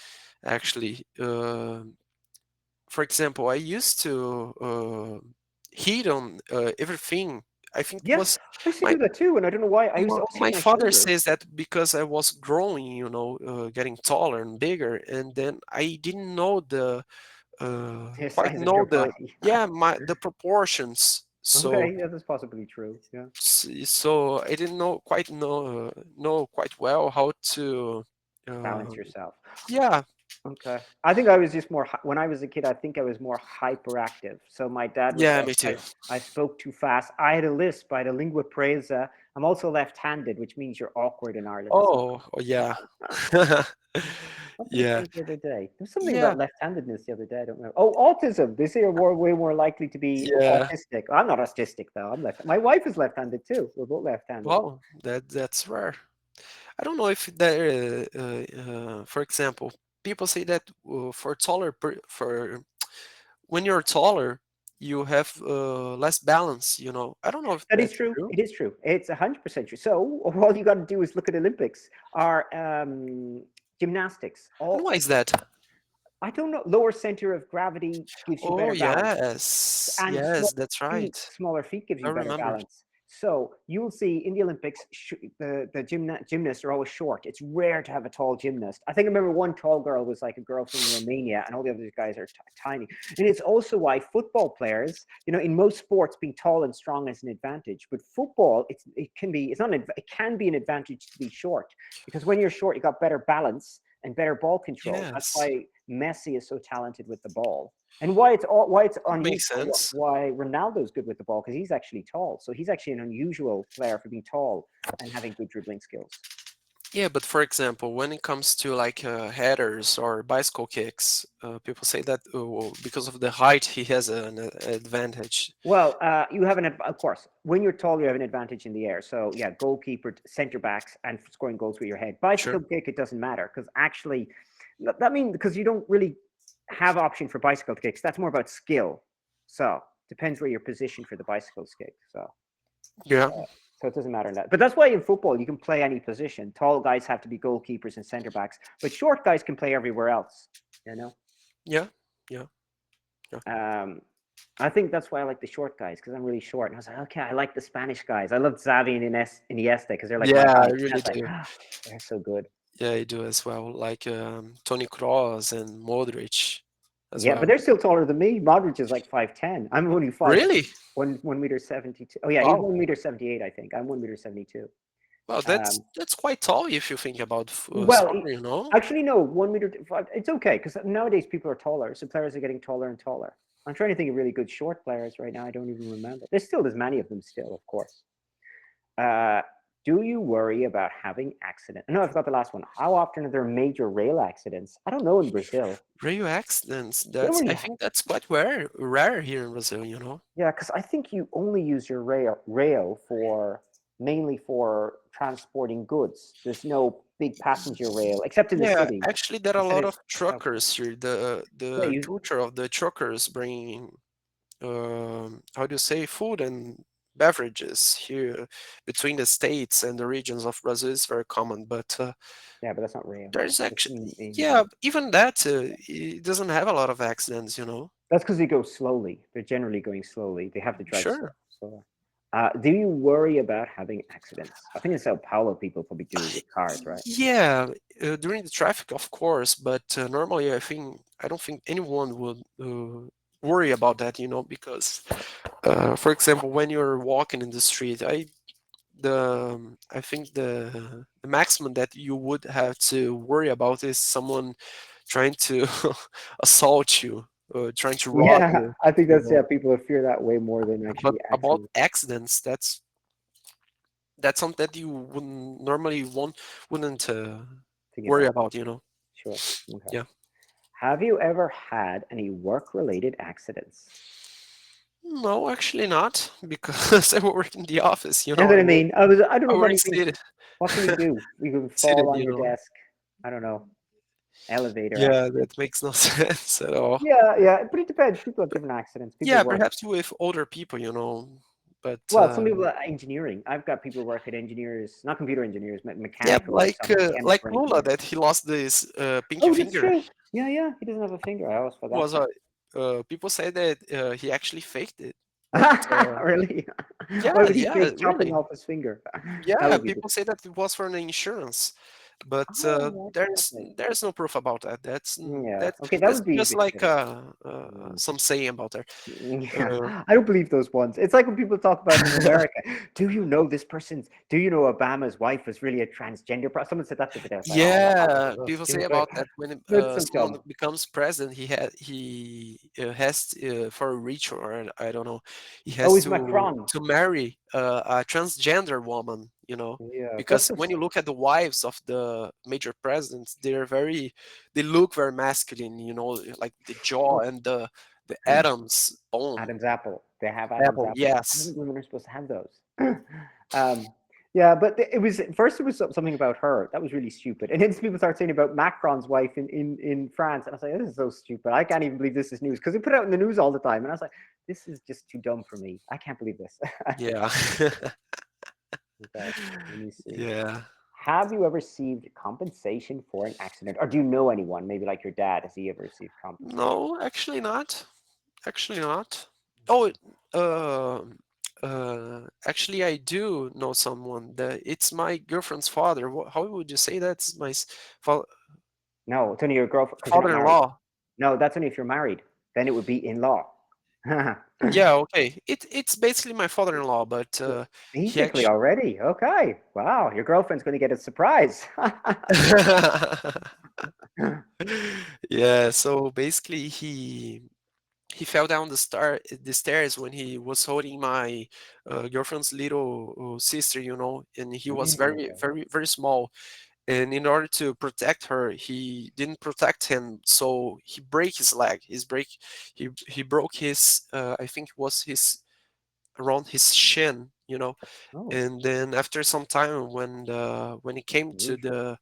actually. For example, I used to hit on everything. I think it Yeah, was I used to my do that too, and I don't know why. I used to always hit my my father shoulder. says that because I was growing, getting taller and bigger, and then I didn't know The quite size of know your body. the proportions. So Okay, yeah, that's possibly true. Yeah, so I didn't quite know quite well how to uh, balance yourself. yeah. Okay. I think I was just more when I was a kid. I think I was more hyperactive. So my dad would Yeah, say me too. I spoke too fast. I had a lisp. I had a lingua presa. I'm also left-handed, which means you're awkward in Ireland. So Oh, yeah. what did I Yeah. think the other day? There was something Yeah. about left-handedness the other day. I don't know. Oh, autism. They say you're way more likely to be Yeah. autistic. I'm not autistic though. I'm left. My wife is left-handed too. We're both left-handed. Wow, that's rare. I don't know if there, for example, people say that for when you're taller, you have less balance. I don't know if That is that's true. true. It is true. It's 100% true. So all you got to do is look at Olympics. Our gymnastics. And All why is that? I don't know. Lower center of gravity gives you Oh, better balance, yes. and Yes, that's right. smaller feet gives I you better remember. balance. So you will see in the Olympics, the gymnasts are always short. It's rare to have a tall gymnast. I think I remember one tall girl was like a girl from Romania, and all the other guys are tiny. And it's also why football players, in most sports, being tall and strong is an advantage. But football, it can be it's not an, it can be an advantage to be short, because when you're short, you got better balance and better ball control. That's Yes, why Messi is so talented with the ball. And why it's that makes unusual, sense. why Ronaldo's good with the ball, because he's actually tall. So he's actually an unusual player for being tall and having good dribbling skills. Yeah, but for example, when it comes to like headers or bicycle kicks, people say that well, because of the height, he has an advantage. Well, you have of course, when you're tall, you have an advantage in the air. So yeah, goalkeeper, center backs, and scoring goals with your head. Sure. Bicycle kick, it doesn't matter because actually, that means because you don't really have option for bicycle kicks. That's more about skill. So depends where you're positioned for the bicycle kick. Yeah. So it doesn't matter in that. But that's why in football you can play any position. Tall guys have to be goalkeepers and center backs, but short guys can play everywhere else. You know. Yeah. Yeah. Yeah. Um, I think that's why I like the short guys because I'm really short. And I was like, okay, I like the Spanish guys. I love Xavi and Iniesta because they're like my Yeah, I height. And I really was like, do. they're so good. Yeah, I do as well. Like Tony Kroos and Modric as Yeah, but well. they're still taller than me. Modric is like 5'10". I'm only Really? 1 meter 72. Oh yeah, he's Wow. 1 meter 78. I think I'm 1 meter 72. Well, that's Um, that's quite tall if you think about Well, soccer. actually, no, 1 meter. It's okay because nowadays people are taller, so players are getting taller and taller. I'm trying to think of really good short players right now. I don't even remember. There's many of them still, of course. Uh, do you worry about having accident? No, I've got the last one. How often are there major rail accidents? I don't know in Brazil. Radio accidents. They don't I really. think that's quite rare here in Brazil. Yeah, because I think you only use your rail for mainly for transporting goods. There's no big passenger rail except in the Yeah, city. actually, there are The a lot cities. of truckers here. The Yeah, culture of the truckers bringing how do you say food and beverages here between the states and the regions of Brazil is very common. But Yeah, but that's not real. there's It's actually, in yeah, even that it doesn't have a lot of accidents. That's because they go slowly. They're generally going slowly. They have to drive Sure. slower. Do you worry about having accidents? I think in Sao Paulo, people probably do with cars, right? Yeah, during the traffic, of course, but normally I don't think anyone would worry about that, because, for example, when you're walking in the street, I think the maximum that you would have to worry about is someone trying to assault you, trying to rob Yeah, you, I think you that's know. people fear that way more than But actually about accidents. accidents, that's something that you wouldn't normally wouldn't Think worry about about. sure. Okay. Yeah. Have you ever had any work-related accidents? No, actually not, because I work in the office, That's what I mean. I don't I know if work anything. seated, What can you do? You can fall on your seated. desk. I don't know. Elevator Yeah, accident. that makes no sense at all. Yeah, yeah, but it depends. People have different accidents. People Yeah, work. perhaps with older people, but Well, some people are engineering. I've got people who work at engineers, not computer engineers, yeah, mechanical or like something, like chemical Lula engineers. that he lost this pinky Oh, that's finger. true. Yeah, yeah. He doesn't have a finger. I always forgot Was that. People say that he actually faked it, but Really? Why yeah, would he yeah, fake chopping really. off his finger? That Yeah, would be the. people say that it was for the insurance, but Oh, there's okay. there's no proof about that. Yeah. That's Okay, that that's would be a just bit like silly. some saying about there. Yeah, Uh, I don't believe those ones. It's like when people talk about in America. Do you know this person's? Do you know Obama's wife was really a transgender? Someone said that the other day. I was like, oh, yeah, that's people say stupid. about that when That's so someone dumb. becomes president, he has for a ritual, or I don't know, he Oh, has he's to Macron. to marry a transgender woman. Yeah, that's Because when just you look at the wives of the major presidents, they look very masculine, like the jaw oh, and the Adam's bone. Adam's apple. They have Adam's Apple, apple. I yes. think women are supposed to have those. um, yeah, but it was first. It was something about her that was really stupid, and then people start saying about Macron's wife in France, and I was like, this is so stupid. I can't even believe this is news because they put it out in the news all the time, and I was like, this is just too dumb for me. I can't believe this. Yeah. Okay, let me see. Yeah. Have you ever received compensation for an accident, or do you know anyone, maybe like your dad? Has he ever received compensation? No, actually not. Actually not. Oh, uh, actually, I do know someone. It's my girlfriend's father. How would you say that's my No, it's only your girlfriend because you're not married. father-in-law? No, that's only if you're married. Then it would be in law. Yeah, okay. It's basically my father-in-law, but he Basically, actually. already. Okay. Wow. Your girlfriend's going to get a surprise. Yeah, so basically he fell down the stairs when he was holding my girlfriend's little sister, and he was very, Okay. very, very small. And in order to protect her, he didn't protect him, so he break his leg. He broke his, I think it was his around his shin. Oh, And then after some time, when it came to unusual. the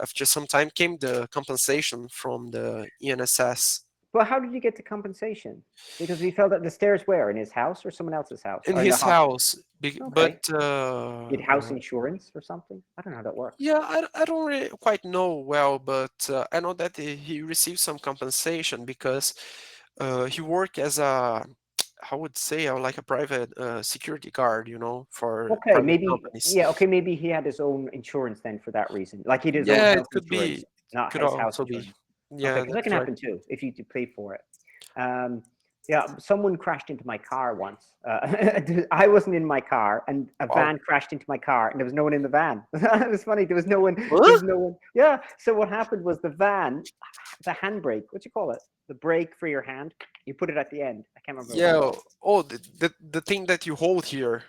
after some time came the compensation from the ENSS But how did you get the compensation? Because he fell down the stairs where? In his house or someone else's house? in Or in the his hospital? house. Okay. But Did house insurance or something? I don't know how that works. yeah, I don't really quite know well, but I know that he received some compensation because he worked as a, I would say, like a private security guard, for Okay, private maybe companies. yeah, okay, maybe he had his own insurance then for that reason. Like he had his own Yeah, it health could insurance, be, not could his house also be. insurance. Okay, Yeah, because that that's can right. happen too if you do pay for it. Um, yeah, someone crashed into my car once. I wasn't in my car, and a Wow. van crashed into my car, and there was no one in the van. It was funny. There was no one. There Huh? was no one. Yeah. So what happened was the van, the handbrake. What you call it? The brake for your hand. You put it at the end. I can't remember what it's Yeah. called. Oh, the thing that you hold here.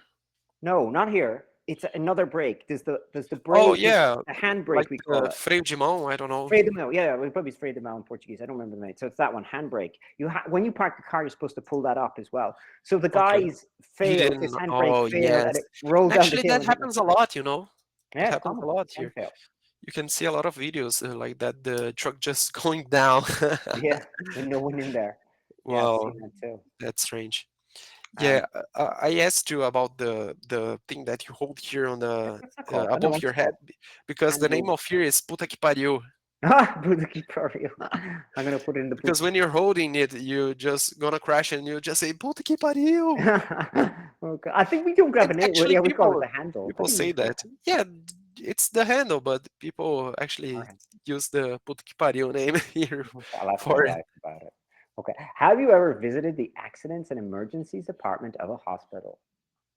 No, not here. It's another brake. There's the Oh brake, yeah, a hand like brake we call the it. freio de mão. I don't know. Freio de mão. Yeah, we probably freio de mão in Portuguese. I don't remember the name. So it's that one, handbrake. When you park the car, you're supposed to pull that up as well. So the Okay. guys He failed. His didn't. handbrake Oh failed, and yes. it rolled And down the actually, hill that and hit my happens a car. lot. Yeah, It it's happens a common. lot You can here. fail. You can see a lot of videos like that. The truck just going down. Yeah, with no one in there. Yeah, I've Wow, seen that too. that's strange. Yeah, I asked you about the thing that you hold here on the What's that called? I don't know above what's your it head, called. because the name Handle. of here is puta que pariu. Ah, Buzuki Perio. I'm gonna put it in the boot. Because when you're holding it, you just gonna crash and you just say puta que pariu. Okay. I think we don't have And a name. Well, actually, yeah, we call it the handle. I people think we say just call it that. Yeah, it's the handle, but people our actually handle. use the puta que pariu name here Okay, I'll ask my for it. wife about it. Okay. Have you ever visited the accidents and emergencies department of a hospital?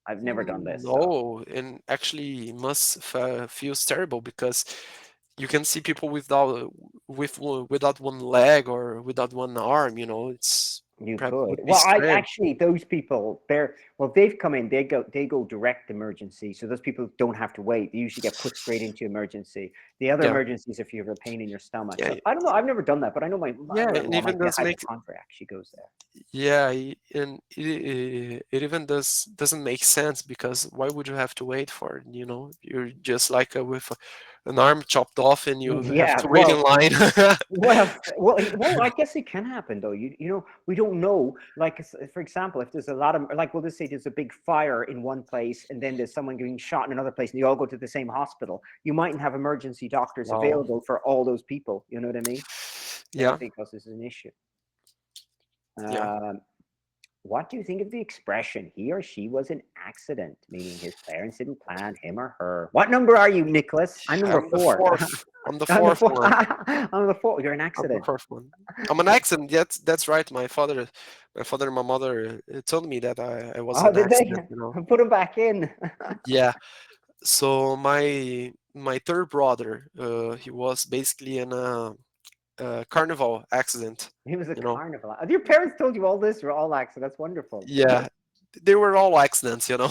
I've never done this, so. No, and actually must feels terrible because you can see people without one leg or without one arm. It's You perhaps could. would be Well, I strange. actually those people they're well they've come in, they go direct emergency. So those people don't have to wait. They usually get put straight into emergency. The other Yeah, emergencies if you have a pain in your stomach. yeah, So I don't know. I've never done that, but I know my yeah, and mother-in-law even might be a does make hypochondriac. She goes there. yeah, and it even doesn't make sense because why would you have to wait for it? You're just like an arm chopped off and you have Yeah, to wait in well, line. well, I guess it can happen though. We don't know. Like for example, if there's a lot of like, we'll just say there's a big fire in one place, and then there's someone getting shot in another place, and they all go to the same hospital. You mightn't have emergency doctors Wow. available for all those people. You know what I mean? So I Yeah, think this is an issue. yeah. Um, what do you think of the expression "he or she was an accident," meaning his parents didn't plan him or her? What number are you, Nicholas? I'm number I'm the four. fourth. I'm the I'm the fourth four. one. I'm the four. You're an I'm the accident. fourth one. I'm an accident. That's right. My father and my mother told me that I was Oh, an did they? accident. Put him back in. Yeah. So my third brother, he was basically in a carnival accident. He was a You know. carnival. Your parents told you all this? You're all accidents. That's wonderful. Yeah. They were all accidents. Number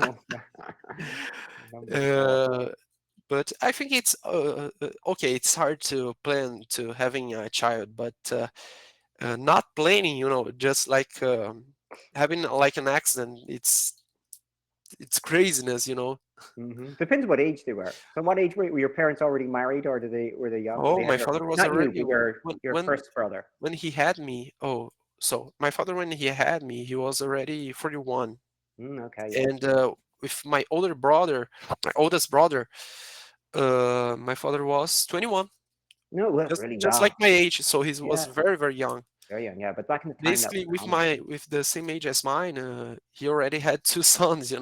four. uh, but I think it's okay. It's hard to plan to having a child, but not planning, just like having like an accident. It's craziness. Depends what age they were. So, what age were your parents already married, or were they young? Or Oh, they had my father was not you, already but when your when first brother. when he had me. Oh, so my father when he had me, he was already 41, Okay, yeah. and with my older brother, my oldest brother, my father was 21, No, well, just really just young. like my age. So he was Yeah, very very young. very young. Yeah, but back in the time, that was Basically, with common. the same age as mine, he already had two sons.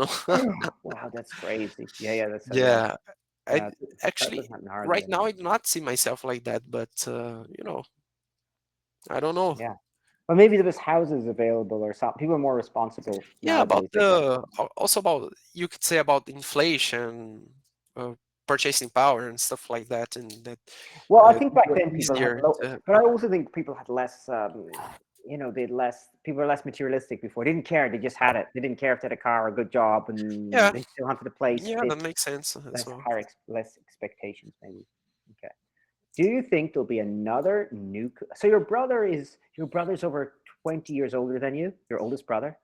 Wow, that's crazy. Yeah, yeah, that's so young. Yeah, I Yeah, that actually doesn't happen hardly right now anymore. I do not see myself like that, but I don't know. Yeah. But maybe there was houses available or something. People are more responsible Yeah, about nowadays, I guess. also about you could say about inflation, uh, purchasing power and stuff like that, and that Well, I think back people are then people had easier low, to. but I also think people had less. They had less. People were less materialistic before. They didn't care. They just had it. They didn't care if they had a car or a good job, and Yeah, they still wanted the place yeah, that fit. makes sense as Less well. less expectations, maybe. Okay. Do you think there'll be another nuke? So your brother's over 20 years older than you. Your oldest brother.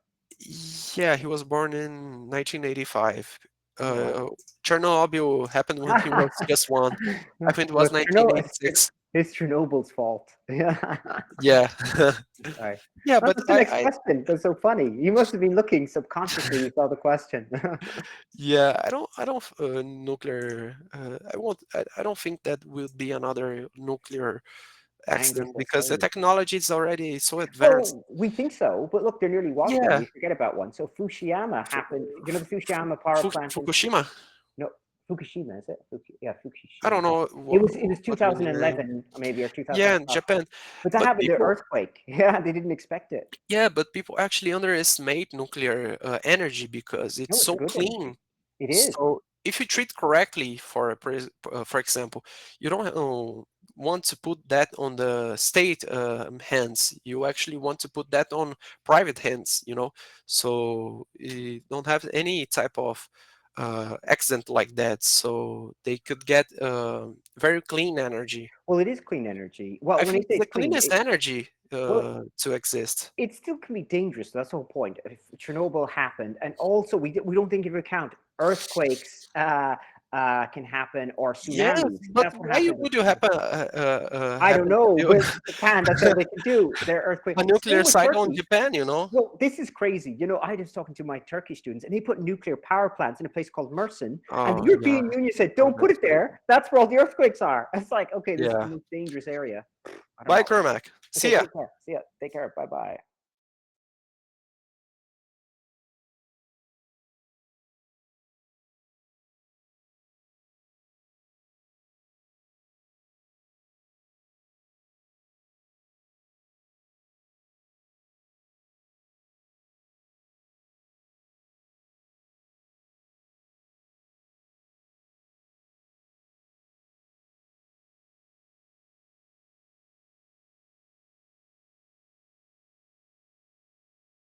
Yeah, he was born in 1985. Oh. Uh, Chernobyl happened when he was just one. I think it Well, was 1986. it's Chernobyl's fault. Yeah. Yeah. Sorry. Yeah, That's but just the next question. That's so funny. You must have been looking subconsciously. You saw the question. yeah, I don't nuclear. I don't think that will be another nuclear Angry accident so because the slowly. technology is already so advanced. Well, we think so, but look, there nearly was one. Yeah, We forget about one. So Fukushima Fu- happened. You know the Fukushima power plant in Fukushima. no Fukushima, is it? Yeah, I don't Fukushima. know It was what do you mean. 2011 maybe or Yeah, in 2012. Japan, But that but happened. The people. earthquake. Yeah, they didn't expect it. Yeah, but people actually underestimate nuclear energy because it's No, it's a so good clean. energy. It is. So if you treat correctly, for example, you don't want to put that on the state hands. You actually want to put that on private hands. So you don't have any type of accident like that. So they could get very clean energy. Well, it is clean energy. Well, I when they think say it's the it's clean, cleanest energy well, to exist. it still can be dangerous. That's the whole point. If Chernobyl happened, and also we don't think into account earthquakes. can happen, or Yes, tsunamis. but That's what why happens. would you happen I don't happen know, to but Japan, that's all they can do. They're earthquake. a Same nuclear with site on Turkey. Japan? You know? Well, this is crazy. I was talking to my Turkish students, and they put nuclear power plants in a place called Mersin, and the Oh yeah, European Union said, "Don't put it there. That's where all the earthquakes are." It's like, okay, this is the yeah. most dangerous area. I don't Bye, know. Cormac. See Okay, ya. take care. See ya. Take care. Bye bye.